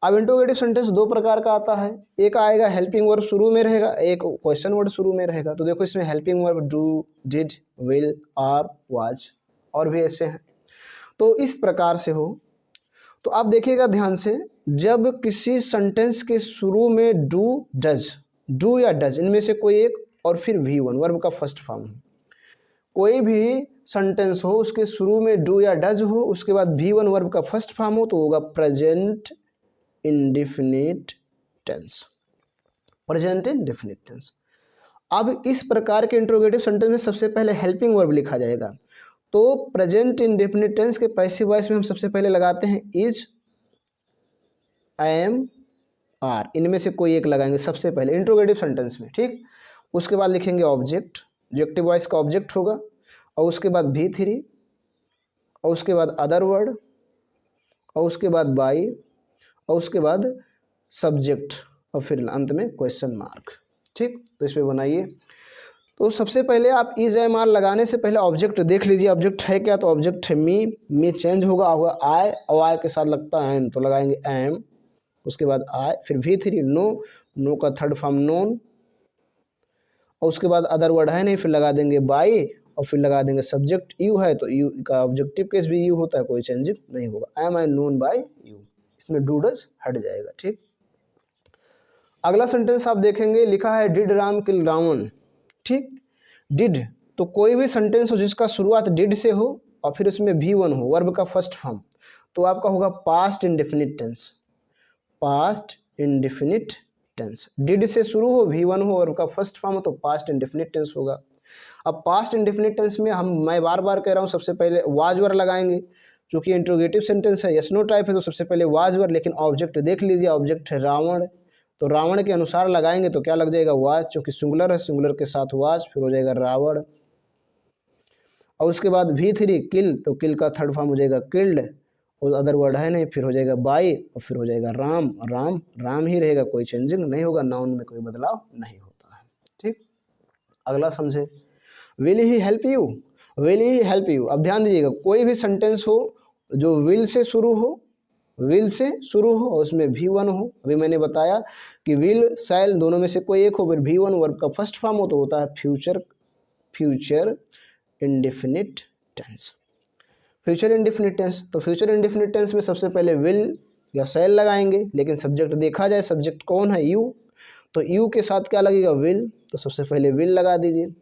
अब इंट्रोगेटिव सेंटेंस दो प्रकार का आता है, एक आएगा हेल्पिंग वर्ब शुरू में रहेगा, एक क्वेश्चन वर्ड शुरू में रहेगा। तो देखो इसमें helping verb do, did, will, are, was और भी ऐसे हैं। तो इस प्रकार से हो तो आप देखिएगा ध्यान से, जब किसी सेंटेंस के शुरू में डू, डज, डू या डज इनमें से कोई एक और फिर V1 वर्ब का फर्स्ट फॉर्म हो, कोई भी सेंटेंस हो उसके शुरू में डू या डज हो, उसके बाद V1 वर्ब का फर्स्ट फॉर्म हो तो होगा present indefinite tense. Present indefinite tense. अब इस प्रकार के इंट्रोगेटिव सेंटेंस में सबसे पहले हेल्पिंग वर्ब लिखा जाएगा। तो प्रेजेंट इंडेफिनिट टेंस के पैसिव वॉइस में हम सबसे पहले लगाते हैं इज, एम, आर, इनमें से कोई एक लगाएंगे सबसे पहले इंट्रोगेटिव सेंटेंस में, ठीक। उसके बाद लिखेंगे ऑब्जेक्ट, जो एक्टिव वॉइस का ऑब्जेक्ट होगा, और उसके बाद V3, और उसके बाद अदर वर्ड, और उसके बाद बाई, और उसके बाद सब्जेक्ट, और फिर अंत में क्वेश्चन मार्क, ठीक। तो इस पे बनाइए। तो सबसे पहले आप इज, एम, आर लगाने से पहले ऑब्जेक्ट देख लीजिए, ऑब्जेक्ट है क्या। तो ऑब्जेक्ट है मी चेंज होगा आई, और आई के साथ लगता है एम, तो लगाएंगे एम, उसके बाद आई, फिर V3 नो का थर्ड फॉर्म नोन, और उसके बाद अदर वर्ड है नहीं, फिर लगा देंगे बाई, और फिर लगा देंगे सब्जेक्ट यू है, तो यू का ऑब्जेक्टिव केस भी यू होता है, कोई चेंज नहीं होगा। Am I known by you, इसमें डू डज हट जाएगा, ठीक। अगला सेंटेंस आप देखेंगे, लिखा है डिड राम किल रावण, ठीक। डिड, तो कोई भी सेंटेंस हो जिसका शुरुआत डिड से हो और फिर उसमें V1 हो, वर्ब का फर्स्ट फॉर्म, तो आपका होगा past indefinite tense, past indefinite tense. Did से शुरू हो, V1 हो, वर्ब का फर्स्ट फॉर्म हो, तो पास्ट इंडेफिनिट टेंस होगा। अब पास्ट इंडेफिनिट टेंस में मैं बार बार कह रहा हूँ, सबसे पहले वाज वर लगाएंगे, चूंकि इंट्रोगेटिव सेंटेंस है, यस नो टाइप है, तो सबसे पहले वाज वर। लेकिन ऑब्जेक्ट देख लीजिए, ऑब्जेक्ट है रावण, तो रावण के अनुसार लगाएंगे तो क्या लग जाएगा वाज, क्योंकि सिंगुलर है, सिंगुलर के साथ वाज, फिर हो जाएगा रावण। और उसके बाद V3 किल, तो किल का थर्ड फॉर्म हो जाएगा किल्ड, और अदर वर्ड है नहीं, फिर हो जाएगा बाई, और फिर हो जाएगा राम, राम राम ही रहेगा, कोई चेंजिंग नहीं होगा, नाउन में कोई बदलाव नहीं होता है, ठीक। अगला समझे, will he help you, will he help you. अब ध्यान दीजिएगा, कोई भी सेंटेंस हो जो विल से शुरू हो, विल से शुरू हो और उसमें V1 हो, अभी मैंने बताया कि विल शैल दोनों में से कोई एक हो, फिर V1 वर्ब का फर्स्ट फॉर्म हो, तो होता है future, future indefinite tense, future indefinite tense. तो फ्यूचर इंडेफिनिट टेंस में सबसे पहले विल या शैल लगाएंगे, लेकिन सब्जेक्ट देखा जाए, सब्जेक्ट कौन है, यू, तो यू के साथ क्या लगेगा, विल, तो सबसे पहले विल लगा दीजिए।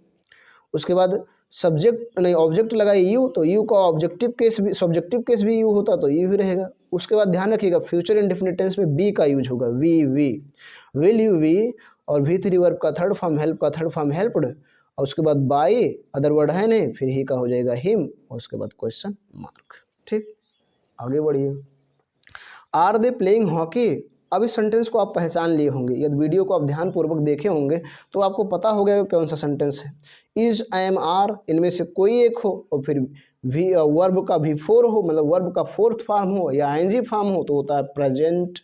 उसके बाद सब्जेक्ट नहीं, ऑब्जेक्ट लगाए यू, तो यू का ऑब्जेक्टिव केस भी, सब्जेक्टिव केस भी यू होता, तो यू ही रहेगा। उसके बाद ध्यान रखिएगा, फ्यूचर इंडेफिनिट टेंस में बी का यूज होगा, वी, विल यू वी, और V3 वर्ब का थर्ड फॉर्म, हेल्प का थर्ड फॉर्म हेल्प्ड, और उसके बाद बाई, अदर वर्ड है नहीं, फिर ही का हो जाएगा हिम, और उसके बाद क्वेश्चन मार्क, ठीक। आगे बढ़िए, आर दे प्लेइंग हॉकी। अब इस सेंटेंस को आप पहचान लिए होंगे, यदि वीडियो को आप ध्यानपूर्वक देखे होंगे तो आपको पता हो गया कौन सा सेंटेंस है। इज, एम, आर, इनमें से कोई एक हो, और फिर वर्ब का V4 हो, मतलब वर्ब का फोर्थ फॉर्म हो या ING फॉर्म हो, तो होता है प्रेजेंट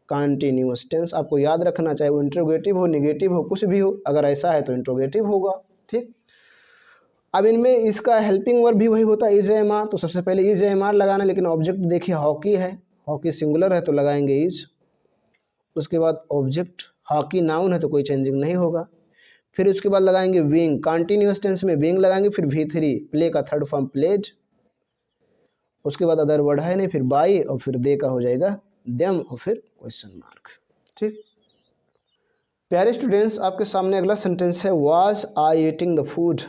कॉन्टिन्यूअस टेंस। आपको याद रखना, चाहे वो इंट्रोगेटिव हो, निगेटिव हो, कुछ भी हो, अगर ऐसा है तो इंट्रोगेटिव होगा, ठीक। अब इनमें इसका हेल्पिंग वर्ब भी वही होता है, इज, एम, आर, तो सबसे पहले इज, एम, आर लगाना, लेकिन ऑब्जेक्ट देखिए हॉकी है, हॉकी सिंगुलर है, तो लगाएंगे इज। उसके बाद ऑब्जेक्ट हॉकी नाउन है, तो कोई चेंजिंग नहीं होगा। फिर उसके बाद लगाएंगे विंग, कॉन्टिन्यूअस टेंस में विंग लगाएंगे, फिर V3 प्ले का थर्ड फॉर्म प्लेज, उसके बाद अदर वर्ड है नहीं, फिर बाई, और फिर दे का हो जाएगा देम, और फिर क्वेश्चन मार्क, ठीक। प्यारे स्टूडेंट्स, आपके सामने अगला सेंटेंस है, was I eating the food.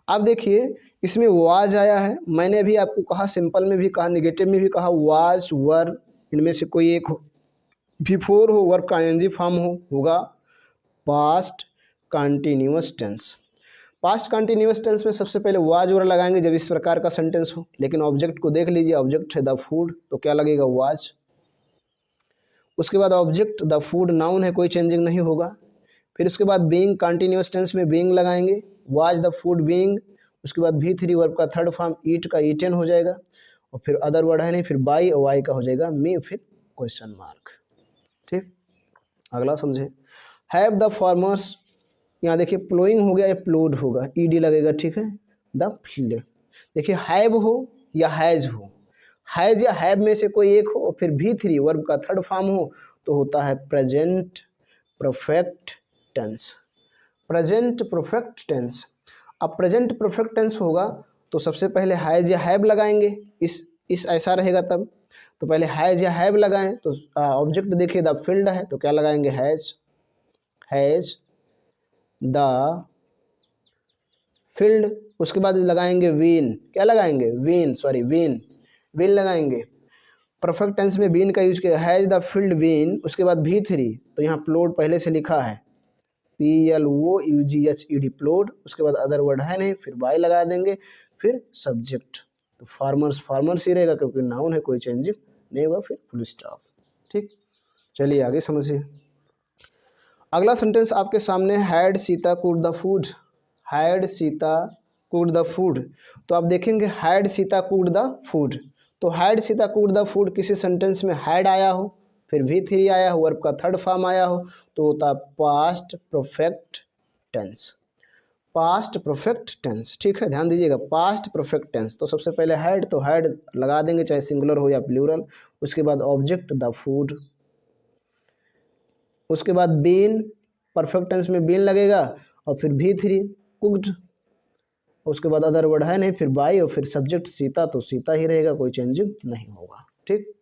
आप देखिए, इसमें वाज आया है, मैंने अभी आपको कहा, सिंपल में भी कहा, निगेटिव में भी कहा, वाज, वर, इनमें से कोई एक हो, V4 हो, वर्ब का ING फॉर्म हो, होगा past continuous tense. Past continuous tense में सबसे पहले वाज वर लगाएंगे जब इस प्रकार का सेंटेंस हो, लेकिन ऑब्जेक्ट को देख लीजिए, ऑब्जेक्ट है द फूड, तो क्या लगेगा, वाज। उसके बाद ऑब्जेक्ट द फूड नाउन है, कोई चेंजिंग नहीं होगा। फिर उसके बाद बीइंग, कॉन्टिन्यूअस टेंस में बीइंग लगाएंगे, वाज द फूड बीइंग, उसके बाद V3 वर्ब का थर्ड फॉर्म ईट का ईटेन हो जाएगा, और फिर अदर वर्ड है नहीं, फिर बाई, और वाई का हो जाएगा मी, फिर क्वेश्चन मार्क, ठीक। अगला समझे, हैव द फार्मर्स, यहाँ देखिए प्लोइंग हो गया या प्लोड होगा, ED लगेगा, ठीक है। द फील्ड, देखिए हैव हो या हैज हो, हैज या हैव में से कोई एक हो, और फिर V3 वर्ब का थर्ड फॉर्म हो, तो होता है present perfect tense, present perfect tense. अब प्रेजेंट परफेक्ट टेंस होगा तो सबसे पहले हैज या हैव लगाएंगे, इस ऐसा रहेगा तब, तो पहले हैज या हैव लगाएं, तो ऑब्जेक्ट देखिए द फील्ड है, तो क्या लगाएंगे, हैज द फील्ड। उसके बाद लगाएंगे विन, क्या लगाएंगे, विन लगाएंगे। परफेक्ट टेंस में विन का यूज किया, हैज द फील्ड विन। उसके बाद V3, तो यहाँ प्लॉट पहले से लिखा है, PLOUGHED प्लोड, उसके बाद अदर वर्ड है नहीं, फिर बाय लगा देंगे, फिर सब्जेक्ट। तो फार्मर्स फार्मर्स ही रहेगा क्योंकि नाउन है, कोई चेंजिंग नहीं होगा, फिर फुल स्टॉप। ठीक, चलिए आगे समझिए। अगला सेंटेंस आपके सामने, had Sita cooked the food. Had Sita cooked the food, तो आप देखेंगे had Sita cooked the food, तो had Sita cooked the food किसी सेंटेंस में हैड आया हो, फिर V3 आया हो, वर्ब का थर्ड फॉर्म आया हो, तो होता है past perfect tense. Past perfect tense, ठीक है, ध्यान दीजिएगा, पास्ट परफेक्ट टेंस। तो सबसे पहले हैड, तो हैड लगा देंगे चाहे सिंगुलर हो या प्लूरल, उसके बाद ऑब्जेक्ट द फूड, उसके बाद बीन, परफेक्ट टेंस में बीन लगेगा, और फिर V3 कुक्ड, उसके बाद अदर वर्ड है नहीं, फिर बाई, और फिर सब्जेक्ट सीता, तो सीता ही रहेगा, कोई चेंजिंग नहीं होगा। ठीक,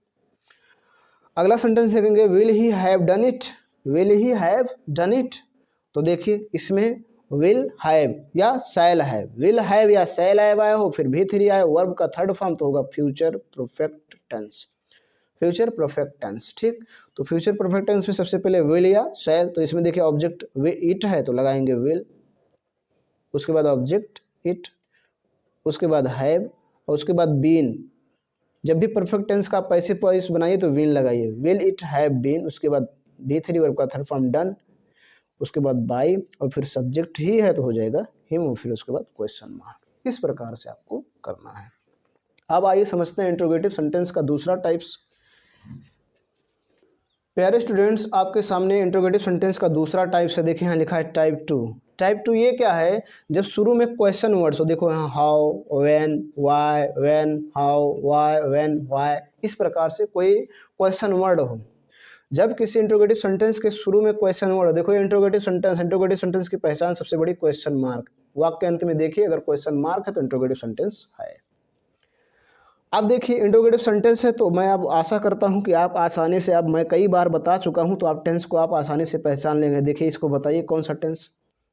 अगला सेंटेंस देखेंगे, will he have done it. Will he have done it, तो देखिए इसमें विल हैव या शैल हैव, विल हैव या शैल हैव आया हो, फिर V3 आया, वर्ब का थर्ड फॉर्म, तो होगा future perfect tense. Future perfect tense. ठीक, तो फ्यूचर परफेक्ट टेंस में सबसे पहले विल या शैल, तो इसमें देखिए ऑब्जेक्ट इट है तो लगाएंगे विल, उसके बाद ऑब्जेक्ट इट, उसके बाद हैव, और उसके बाद बीन। जब भी परफेक्ट टेंस का आप ऐसे पॉइस बनाइए तो विल लगाइए, विल इट हैव बीन, उसके बाद V3 वर्ब का थर्ड फॉर्म डन, उसके बाद बाई, और फिर सब्जेक्ट ही है तो हो जाएगा हिम, और फिर उसके बाद क्वेश्चन मार्क। इस प्रकार से आपको करना है। अब आइए समझते हैं इंट्रोगेटिव सेंटेंस का दूसरा टाइप्स। प्यारे स्टूडेंट्स, आपके सामने इंट्रोगेटिव सेंटेंस का दूसरा टाइप्स है, देखिए यहाँ लिखा है टाइप 2। टाइप 2 ये क्या है, जब शुरू में क्वेश्चन वर्ड्स हो, देखो यहाँ how, when, why, when, how, why, when, why, इस प्रकार से कोई क्वेश्चन वर्ड हो। जब किसी इंट्रोगेटिव सेंटेंस के शुरू में क्वेश्चन वर्ड हो, देखो ये इंट्रोगेटिव सेंटेंस की पहचान सबसे बड़ी क्वेश्चन मार्क, वाक्य के अंत में देखिए अगर क्वेश्चन मार्क है तो इंट्रोगेटिव सेंटेंस है। अब देखिए इंट्रोगेटिव सेंटेंस है तो मैं अब आशा करता हूं कि आप आसानी से, अब मैं कई बार बता चुका हूं तो आप टेंस को आप आसानी से पहचान लेंगे। देखिए इसको बताइए कौन सा tense,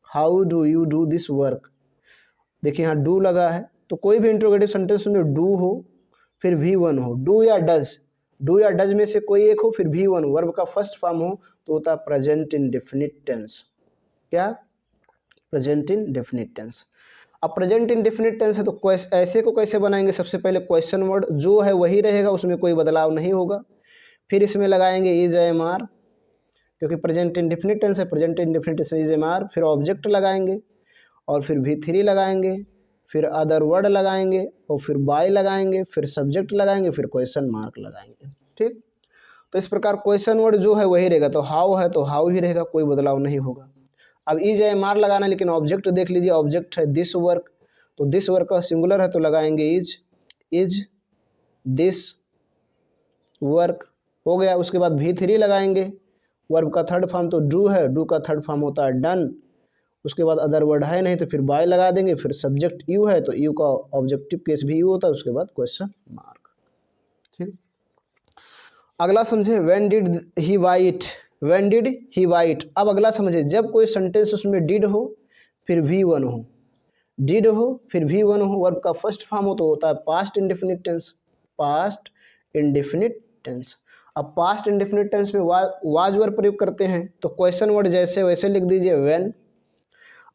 how do you do this work, देखिए यहाँ डू लगा है, तो कोई भी इंट्रोगेटिव सेंटेंस में डू हो फिर V1 हो, डू या डज में से कोई एक हो, फिर V1 वर्ब का फर्स्ट फॉर्म हो, तो होता है प्रेजेंट इंडेफिनिट टेंस। क्या, प्रेजेंट इंडेफिनिट टेंस। अब प्रेजेंट इंडेफिनिट टेंस है तो ऐसे को कैसे बनाएंगे, सबसे पहले क्वेश्चन वर्ड जो है वही रहेगा, उसमें कोई बदलाव नहीं होगा, फिर इसमें लगाएंगे इज एम आर, क्योंकि प्रेजेंट इंडेफिनिट टेंस है, present indefinite tense is am are, फिर ऑब्जेक्ट लगाएंगे, और फिर V3 लगाएंगे, फिर अदर वर्ड लगाएंगे, और फिर बाय लगाएंगे, फिर सब्जेक्ट लगाएंगे, फिर क्वेश्चन मार्क लगाएंगे। ठीक, तो इस प्रकार क्वेश्चन वर्ड जो है वही रहेगा, तो हाउ है तो हाउ ही रहेगा, कोई बदलाव नहीं होगा। अब इज एम आर लगाना, लेकिन ऑब्जेक्ट देख लीजिए, ऑब्जेक्ट है दिस वर्क, तो दिस वर्क का सिंगुलर है तो लगाएंगे इज दिस वर्क, हो गया। उसके बाद V3 लगाएंगे, वर्ब का थर्ड फॉर्म तो डू है, डू का थर्ड फॉर्म होता है डन, उसके बाद अदर वर्ड है नहीं तो फिर बाय लगा देंगे, फिर सब्जेक्ट यू है तो यू का ऑब्जेक्टिव केस भी यू होता है, उसके बाद क्वेश्चन मार्क। ठीक, अगला समझे, when did he white, when did he white. अब अगला समझे, जब कोई सेंटेंस उसमें डिड हो फिर V1 हो, डिड हो फिर V1 हो, वर्ब का फर्स्ट फॉर्म हो तो होता है past indefinite tense. Past indefinite tense. अब पास्ट इंडेफिनिट टेंस में वाज वर्ड प्रयोग करते हैं, तो क्वेश्चन वर्ड जैसे वैसे लिख दीजिए व्हेन।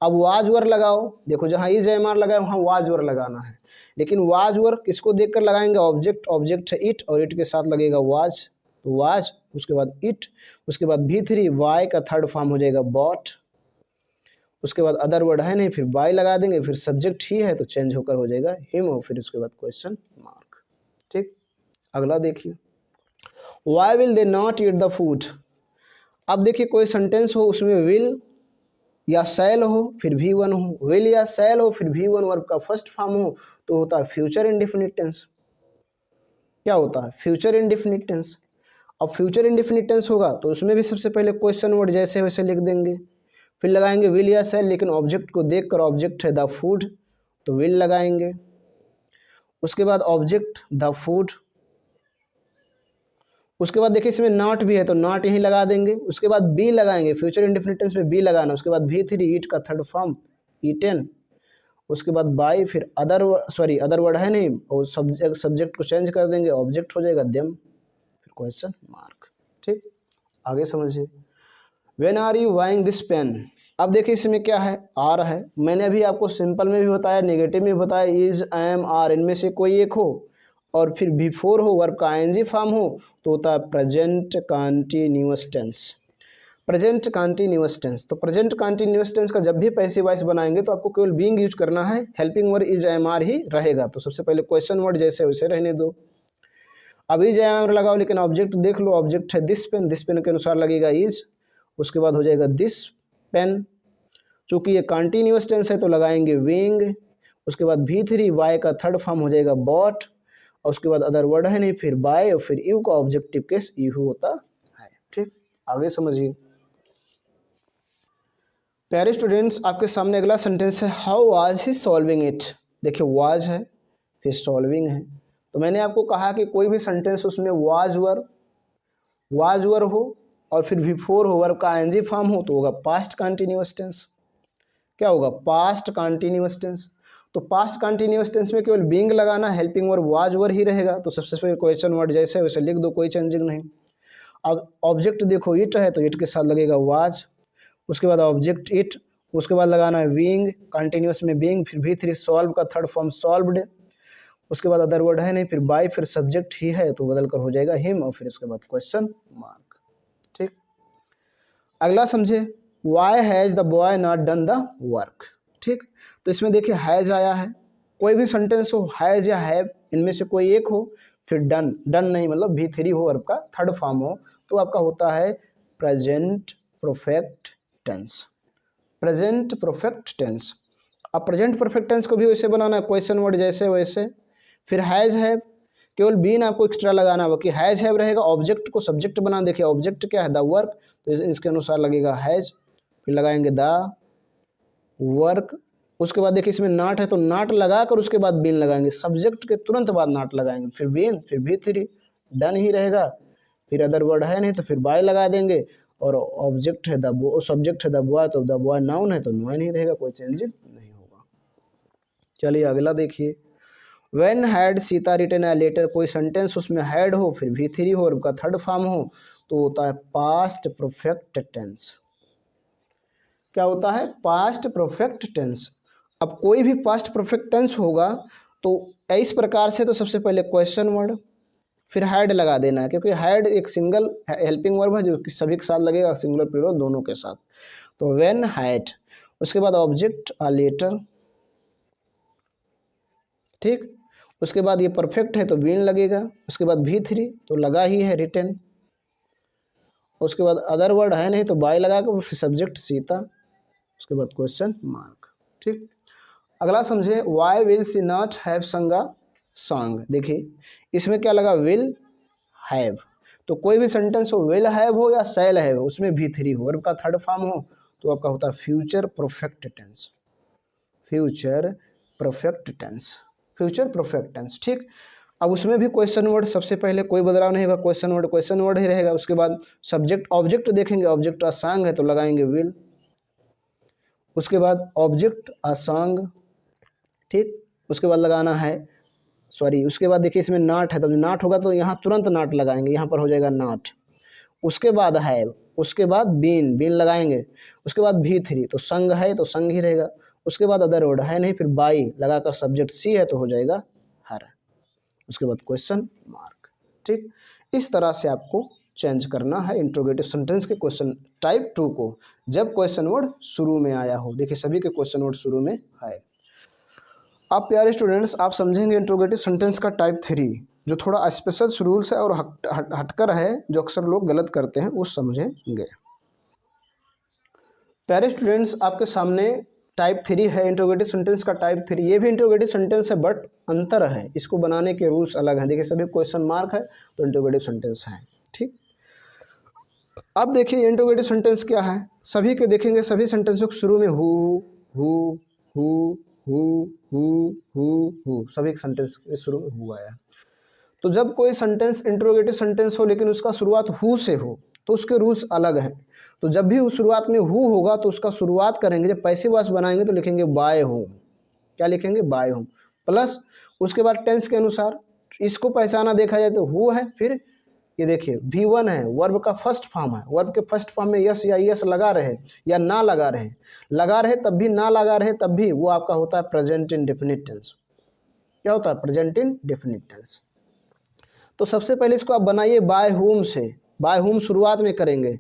अब वाज वर्ड लगाओ, देखो जहाँ इज एम आर लगाए वहाँ वाज वर्ड लगाना है, लेकिन वाज वर्ड किसको देखकर लगाएंगे, ऑब्जेक्ट है इट, और इट के साथ लगेगा वाज, तो वाज, उसके बाद इट, उसके बाद V3 वाई का थर्ड फॉर्म हो जाएगा बॉट, उसके बाद अदर वर्ड है नहीं फिर बाय लगा देंगे, फिर सब्जेक्ट ही है तो चेंज होकर हो जाएगा हिम, और फिर उसके बाद क्वेश्चन मार्क। ठीक, अगला देखिए, why will they not eat the food. अब देखिए कोई सेंटेंस हो उसमें विल या शैल हो फिर V1 हो, विल या शैल हो फिर V1 वर्ब का फर्स्ट फॉर्म हो तो होता है फ्यूचर इंडेफिनिट टेंस। क्या होता है, फ्यूचर इंडेफिनिट टेंस। अब फ्यूचर इंडेफिनिट टेंस होगा तो उसमें भी सबसे पहले क्वेश्चन वर्ड जैसे वैसे लिख देंगे, फिर लगाएंगे विल या शैल, लेकिन ऑब्जेक्ट को देखकर, ऑब्जेक्ट है द फूड तो विल लगाएंगे, उसके बाद ऑब्जेक्ट द फूड, उसके बाद देखिए इसमें नॉट भी है तो नॉट यहीं लगा देंगे, उसके बाद बी लगाएंगे, फ्यूचर इंडेफिनिट टेंस में बी लगाना, उसके बाद V3 ईट का थर्ड फॉर्म ईटेन, उसके बाद बाय, फिर अदर वर्ड है नहीं, और सब्जेक्ट को चेंज कर देंगे, ऑब्जेक्ट हो जाएगा देम, फिर क्वेश्चन मार्क। ठीक, आगे समझिए, when are you buying this pen. अब देखिए इसमें क्या है, आर है। मैंने अभी आपको सिंपल में भी बताया, नेगेटिव में भी बताया, इज, एम, आर, इनमें से कोई एक हो और फिर बिफोर हो, वर्ब का आईएनजी फॉर्म हो तो होता है present continuous tense. Present continuous tense, तो प्रेजेंट कंटीन्यूअस टेंस का जब भी पैसिव वॉइस बनाएंगे तो आपको केवल बीइंग यूज करना है, helping word is, am, are ही रहेगा। तो सबसे पहले क्वेश्चन वर्ड जैसे वैसे रहने दो। अभी इज, एम, आर लगाओ, लेकिन ऑब्जेक्ट देख लो, ऑब्जेक्ट है दिस पेन के अनुसार लगेगा इज, उसके बाद हो जाएगा दिस पेन। चूंकि ये कंटिन्यूअस टेंस है तो लगाएंगे विंग, उसके बाद V3 वाई का थर्ड फॉर्म हो जाएगा बॉट, और उसके बाद अदर वर्ड है नहीं, फिर बाय, और फिर यू का ऑब्जेक्टिव केस यू होता है। ठीक, आगे समझिए। प्यारे स्टूडेंट्स, आपके सामने अगला सेंटेंस है, how was he solving it. देखिए वाज है, फिर सॉल्विंग है। तो मैंने आपको कहा कि कोई भी सेंटेंस उसमें वाज वर हो और फिर बिफोर हो, वर्ब का आईएनजी फॉर्म हो तो होगा पास्ट कंटिन्यूअस टेंस। क्या होगा, पास्ट कंटिन्यूअस टेंस। तो पास्ट कंटिन्यूअस टेंस में केवल बीइंग लगाना, हेल्पिंग वर्ब वाज वर ही रहेगा। तो सबसे पहले क्वेश्चन वर्ड जैसे वैसे लिख दो, कोई चेंजिंग नहीं। अब ऑब्जेक्ट देखो इट है तो इट के साथ लगेगा वाज, उसके बाद ऑब्जेक्ट इट, उसके बाद लगाना है बीइंग, कंटिन्यूअस में बीइंग, फिर V3 सॉल्व का थर्ड फॉर्म सॉल्व्ड, उसके बाद अदर वर्ड है नहीं, फिर बाय, फिर सब्जेक्ट ही है तो बदल कर हो जाएगा हिम, और फिर उसके बाद क्वेश्चन मार्क। ठीक, अगला समझे, why has the boy not done the work. ठीक, तो इसमें देखिए हैज़ आया है, कोई भी सेंटेंस हो हैज़ या हैव इनमें से कोई एक हो, फिर डन नहीं मतलब V3 हो, वर्ब का थर्ड फॉर्म हो तो आपका होता है present perfect tense. Present perfect tense. अब प्रेजेंट परफेक्ट टेंस को भी वैसे बनाना है, क्वेश्चन वर्ड जैसे वैसे। फिर हैज़ हैव, केवल बीन आपको एक्स्ट्रा लगाना होगा कि हैज़ हैव रहेगा, ऑब्जेक्ट को सब्जेक्ट बना, देखिए ऑब्जेक्ट क्या है, द वर्क, तो इसके अनुसार लगेगा हैज़, फिर लगाएंगे द वर्क। उसके बाद देखिए इसमें नॉट है तो नॉट लगाकर उसके बाद बीन लगाएंगे, सब्जेक्ट के तुरंत बाद नॉट लगाएंगे, फिर बीन, फिर V3 डन ही रहेगा, फिर अदर वर्ड है नहीं तो फिर बाय लगा देंगे, और ऑब्जेक्ट है द, सब्जेक्ट है द बॉय तो द बॉय नाउन है तो नाउन ही रहेगा, कोई चेंज नहीं होगा। चलिए अगला देखिए, When had Sita written a letter, कोई सेंटेंस उसमें हैड हो फिर V3 हो और उसका थर्ड फॉर्म हो तो होता है पास्ट परफेक्ट टेंस। क्या होता है, पास्ट परफेक्ट टेंस। अब कोई भी पास्ट परफेक्ट टेंस होगा तो इस प्रकार से, तो सबसे पहले क्वेश्चन वर्ड फिर हैड लगा देना है, क्योंकि हैड एक सिंगल हेल्पिंग वर्ब है जो कि सभी के साथ लगेगा, सिंगुलर प्लूरल दोनों के साथ। तो व्हेन हैड, उसके बाद ऑब्जेक्ट अ लेटर, ठीक, उसके बाद ये परफेक्ट है तो बीन लगेगा, उसके बाद V3 तो लगा ही है रिटन, उसके बाद अदर वर्ड है नहीं तो बाय लगा कर फिर सब्जेक्ट सीता, उसके बाद क्वेश्चन मार्क। ठीक, अगला समझे, why will she not have sung a song. देखिए इसमें क्या लगा, विल हैव, तो कोई भी सेंटेंस हो विल हैव हो या शैल हैव उसमें V3 हो, वर्ब का थर्ड फॉर्म हो तो आपका होता है future perfect tense. Future perfect tense, future perfect tense. ठीक, अब उसमें भी क्वेश्चन वर्ड सबसे पहले कोई बदलाव नहीं होगा, क्वेश्चन वर्ड ही रहेगा। उसके बाद सब्जेक्ट ऑब्जेक्ट देखेंगे, ऑब्जेक्ट अ सॉन्ग है तो लगाएंगे विल, उसके बाद ऑब्जेक्ट अ सॉन्ग, ठीक, उसके बाद लगाना है उसके बाद देखिए इसमें नॉट है तो नॉट होगा तो यहाँ तुरंत नॉट लगाएंगे, यहाँ पर हो जाएगा नॉट, उसके बाद है, उसके बाद बीन लगाएंगे, उसके बाद V3 तो संग है तो संग ही रहेगा, उसके बाद अदर वर्ड है नहीं फिर बाई लगाकर सब्जेक्ट सी है तो हो जाएगा हर, उसके बाद क्वेश्चन मार्क। ठीक, इस तरह से आपको चेंज करना है इंट्रोगेटिव सेंटेंस के क्वेश्चन टाइप 2 को, जब क्वेश्चन वर्ड शुरू में आया हो। देखिए सभी के क्वेश्चन वर्ड शुरू में है। आप प्यारे स्टूडेंट्स, आप समझेंगे इंट्रोगेटिव सेंटेंस का टाइप 3 जो थोड़ा स्पेशल रूल्स है और हटकर है, जो अक्सर लोग गलत करते हैं, वो समझेंगे। प्यारे स्टूडेंट्स, आपके सामने टाइप 3 है, इंट्रोगेटिव सेंटेंस का टाइप 3। ये भी इंट्रोगेटिव सेंटेंस है बट अंतर है, इसको बनाने के रूल्स अलग हैं। देखिए सभी क्वेश्चन मार्क है तो इंट्रोगेटिव सेंटेंस है। ठीक, अब देखिए इंट्रोगेटिव सेंटेंस क्या है, सभी के देखेंगे, सभी सेंटेंसों के शुरू में हु सभी सेंटेंस के शुरू में हु आया। तो जब कोई सेंटेंस इंट्रोगेटिव सेंटेंस हो लेकिन उसका शुरुआत हु से हो तो उसके रूल्स अलग हैं। तो जब भी उस शुरुआत में हु होगा तो उसका शुरुआत करेंगे, जब पैसिव वॉइस बनाएंगे तो लिखेंगे बाय होम। क्या लिखेंगे, बाय होम, प्लस उसके बाद टेंस के अनुसार इसको पहचाना देखा जाए तो हु है, फिर ये देखिए V1 है, वर्ब का फर्स्ट फॉर्म है, वर्ब के फर्स्ट फॉर्म में यस या यस लगा रहे या ना लगा रहे तब भी, ना लगा रहे तब भी, वो आपका होता है प्रेजेंट इंडेफिनिट टेंस। क्या होता है? Present indefinite tense. तो सबसे पहले इसको आप बनाइए बाय होम से। बाय होम शुरुआत में करेंगे,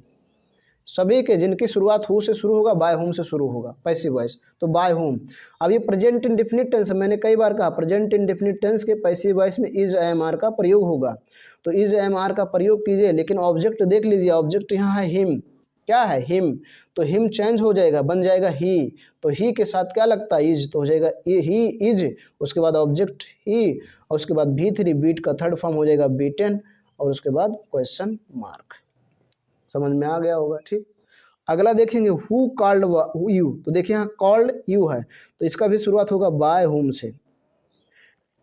सभी के जिनकी शुरुआत हु से शुरू होगा बाय होम से शुरू होगा, पैसिव वॉइस, तो बाय होम। अब ये प्रेजेंट इंडेफिनिट टेंस, मैंने कई बार कहा प्रेजेंट इंडेफिनिट टेंस के पैसिव वॉइस में इज एम आर का प्रयोग होगा, तो इज एम आर का प्रयोग कीजिए, लेकिन ऑब्जेक्ट देख लीजिए, ऑब्जेक्ट यहाँ है हिम। क्या है? हिम। तो हिम चेंज हो जाएगा, बन जाएगा ही, तो ही के साथ क्या लगता है? इज, तो हो जाएगा ही इज, उसके बाद ऑब्जेक्ट ही, और उसके बाद V3, बीट का थर्ड फॉर्म हो जाएगा बीटेन, और उसके बाद क्वेश्चन मार्क। समझ में आ गया होगा? ठीक। अगला देखेंगे हु कॉल्ड यू, तो देखिए यहाँ कॉल्ड यू है, तो इसका भी शुरुआत होगा बाय होम से।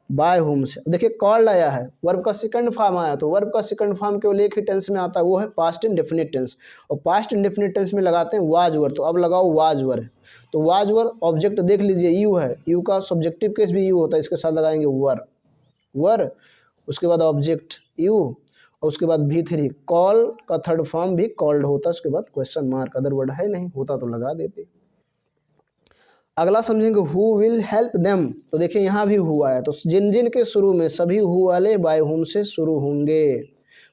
बाय होम से देखिए कॉल्ड आया है, वर्ब का सेकंड फॉर्म आया, तो वर्ब का सेकंड फॉर्म केवल एक ही टेंस में आता है, वो है पास्ट इंडेफिनिट टेंस, और पास्ट इंडेफिनिट टेंस में लगाते हैं वाज वर, तो अब लगाओ वाज वर। तो वाज वर ऑब्जेक्ट देख लीजिए यू है, यू का सब्जेक्टिव केस भी यू होता है, इसके साथ लगाएंगे वर, उसके बाद ऑब्जेक्ट यू, और उसके बाद V3, कॉल का थर्ड फॉर्म भी कॉल्ड होता है, उसके बाद क्वेश्चन मार्क, अदर वर्ड है नहीं, होता तो लगा देते। अगला समझेंगे हु विल हेल्प देम, तो देखिए यहाँ भी हु आया, तो जिन जिन के शुरू में सभी हु वाले बाय होम से शुरू होंगे,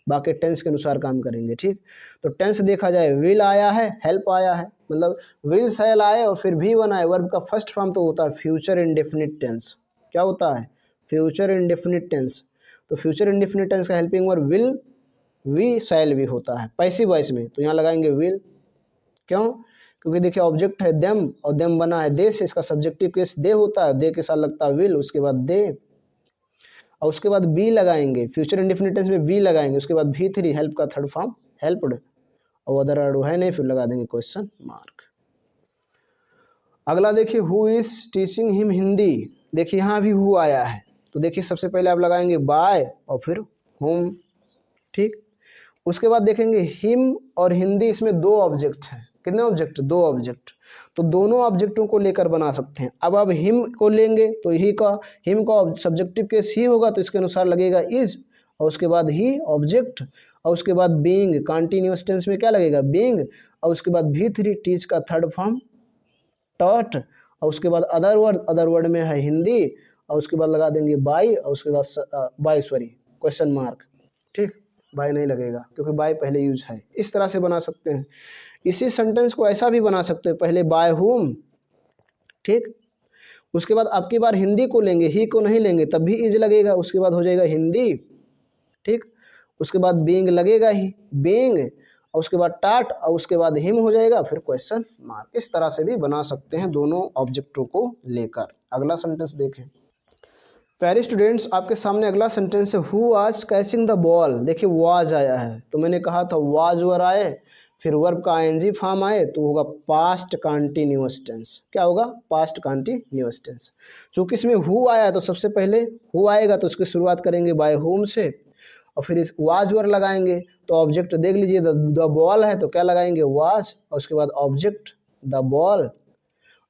बाकी टेंस के अनुसार काम करेंगे। ठीक, तो टेंस देखा जाए, विल आया है, हेल्प आया है, मतलब विल शैल आए और फिर V1 आए, वर्ब का फर्स्ट फॉर्म तो होता है फ्यूचर इंडेफिनिट टेंस। क्या होता है? Future indefinite tense. तो फ्यूचर इंडेफिनिट टेंस का helping verb will, we shall भी होता है पैसिव वॉइस में, तो यहाँ लगाएंगे विल। क्यों? क्योंकि देखिए ऑब्जेक्ट है देम, और देम बना है दे से, इसका सब्जेक्टिव केस दे होता है, दे के साथ लगता है विल, उसके बाद दे, और उसके बाद बी लगाएंगे, फ्यूचर इंडेफिनिट टेंस में बी लगाएंगे, उसके बाद V3, हेल्प का थर्ड फॉर्म हेल्प्ड, और अदर वर्ड है नहीं, फिर लगा देंगे क्वेश्चन मार्क। अगला देखिए who is teaching him Hindi, देखिए यहाँ भी हु आया है, तो देखिए सबसे पहले आप लगाएंगे बाय और फिर होम। ठीक, उसके बाद देखेंगे हिम और हिंदी, इसमें दो ऑब्जेक्ट हैं। कितने ऑब्जेक्ट? दो ऑब्जेक्ट, तो दोनों ऑब्जेक्टों को लेकर बना सकते हैं। अब आप हिम को लेंगे तो हिम का सब्जेक्टिव केस ही होगा, तो इसके अनुसार लगेगा इज, और उसके बाद ही ऑब्जेक्ट, और उसके बाद बीइंग, कंटीन्यूअस टेंस में क्या लगेगा? बीइंग, और उसके बाद V3, टीच का थर्ड फॉर्म टॉट, और उसके बाद अदर वर्ड में है हिंदी, और उसके बाद लगा देंगे बाई, और उसके बाद बाई सॉरी क्वेश्चन मार्क। ठीक, बाय नहीं लगेगा क्योंकि बाय पहले यूज है। इस तरह से बना सकते हैं। इसी सेंटेंस को ऐसा भी बना सकते हैं, पहले बाय होम, ठीक, उसके बाद अब की बार हिंदी को लेंगे, ही को नहीं लेंगे, तब भी इज लगेगा, उसके बाद हो जाएगा हिंदी। ठीक, उसके बाद बीइंग लगेगा ही, बीइंग, और उसके बाद टाट, और उसके बाद हिम हो जाएगा, फिर क्वेश्चन मार्क। इस तरह से भी बना सकते हैं दोनों ऑब्जेक्टों को लेकर। अगला सेंटेंस देखें। प्यारे स्टूडेंट्स, आपके सामने अगला सेंटेंस है who was catching the ball. देखिए वाज आया है, तो मैंने कहा था वाज वर आए, फिर वर्ब का आईएनजी फॉर्म आए, तो होगा पास्ट कंटिन्यूअस टेंस। क्या होगा? Past continuous tense. चूंकि इसमें हु आया है तो सबसे पहले हु आएगा, तो उसकी शुरुआत करेंगे बाय होम से, और फिर इस वाज वर लगाएंगे, तो ऑब्जेक्ट देख लीजिए द बॉल है, तो क्या लगाएंगे? वाज, और उसके बाद ऑब्जेक्ट द बॉल,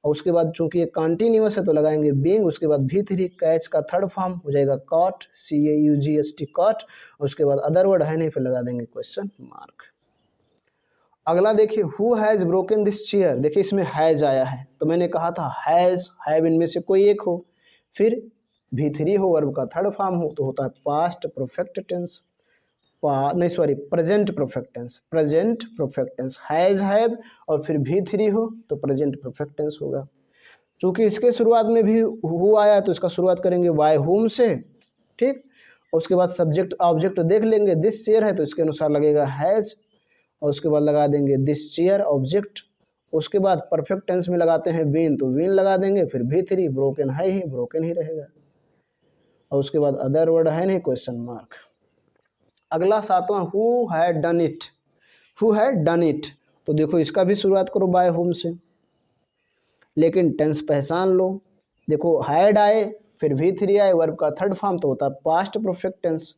और उसके बाद चूंकि ये कंटिन्यूअस है तो लगाएंगे बीइंग, उसके बाद V3, कैच का थर्ड फॉर्म हो जाएगा कॉट, CAUGST कॉट, और उसके बाद अदर वर्ड है नहीं, फिर लगा देंगे क्वेश्चन मार्क। अगला देखिए who has broken this chair. देखिए इसमें हैज आया है, तो मैंने कहा था हैज, हैव इनमें से कोई एक हो, फिर V3 हो, वर्ब का थर्ड फॉर्म हो, तो होता है पास्ट परफेक्ट टेंस, नहीं sorry present perfect tense, present perfect tense, has, have, और फिर V3 हो तो प्रेजेंट परफेक्ट टेंस होगा। चूंकि इसके शुरुआत में भी हु आया, तो इसका शुरुआत करेंगे बाय होम से। ठीक, उसके बाद सब्जेक्ट ऑब्जेक्ट देख लेंगे, दिस चेयर है तो इसके अनुसार लगेगा हैज, और उसके बाद लगा देंगे दिस चेयर ऑब्जेक्ट। उसके बाद परफेक्ट टेंस में लगाते हैं बीन, तो बीन लगा देंगे, फिर V3, ब्रोकन है ही, ब्रोकन ही रहेगा, और उसके बाद अदर वर्ड है नहीं, क्वेश्चन मार्क। अगला सातवां who had done it. Who had done it, तो देखो इसका भी शुरुआत करो बाय होम से, लेकिन टेंस पहचान लो। देखो हैड आए, फिर V3 आए, वर्ब का थर्ड फॉर्म तो होता है past perfect tense,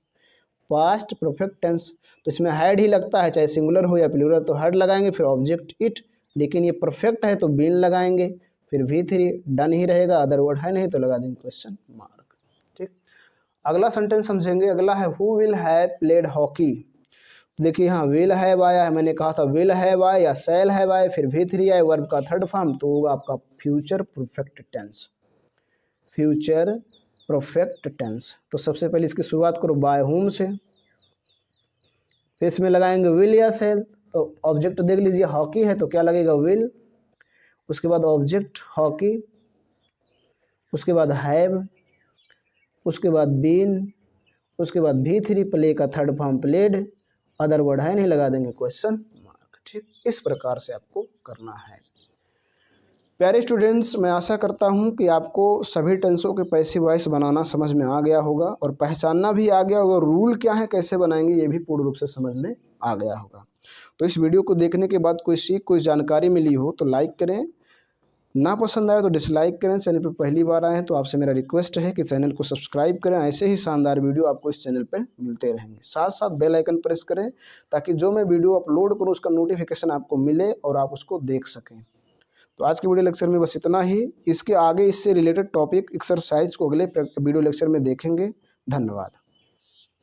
past perfect tense, तो इसमें हैड ही लगता है, चाहे सिंगुलर हो या प्लूरल, तो हैड लगाएंगे, फिर ऑब्जेक्ट इट, लेकिन ये परफेक्ट है तो बीन लगाएंगे, फिर V3, डन ही रहेगा, अदर वर्ड है नहीं, तो लगा देंगे क्वेश्चन मार्क। ठीक, अगला सेंटेंस समझेंगे। अगला है who will have played hockey. देखिए यहाँ विल हैव आया है, मैंने कहा था विल हैव आया या शैल हैव आया, फिर V3 आया वर्ब का थर्ड फॉर्म, तो होगा आपका future perfect tense, future perfect tense. तो सबसे पहले इसकी शुरुआत करो बाय होम से, फिर इसमें लगाएंगे विल या शैल। तो ऑब्जेक्ट देख लीजिए हॉकी है तो क्या लगेगा विल, उसके बाद ऑब्जेक्ट हॉकी, उसके बाद हैव, उसके बाद बीन, उसके बाद V3 प्ले का third form played, other word है नहीं लगा देंगे क्वेश्चन मार्क। ठीक, इस प्रकार से आपको करना है। प्यारे स्टूडेंट्स, मैं आशा करता हूं कि आपको सभी टेंसों के पैसिव वॉइस बनाना समझ में आ गया होगा और पहचानना भी आ गया होगा, रूल क्या है कैसे बनाएंगे ये भी पूर्ण रूप से समझ में आ गया होगा। तो इस वीडियो को देखने के बाद कोई सीख कोई जानकारी मिली हो तो लाइक करें, ना पसंद आए तो डिसलाइक करें। चैनल पर पहली बार आए हैं तो आपसे मेरा रिक्वेस्ट है कि चैनल को सब्सक्राइब करें, ऐसे ही शानदार वीडियो आपको इस चैनल पर मिलते रहेंगे। साथ साथ बेल आइकन प्रेस करें ताकि जो मैं वीडियो अपलोड करूं उसका नोटिफिकेशन आपको मिले और आप उसको देख सकें। तो आज के वीडियो लेक्चर में बस इतना ही। इसके आगे इससे रिलेटेड टॉपिक एक्सरसाइज को अगले वीडियो लेक्चर में देखेंगे। धन्यवाद।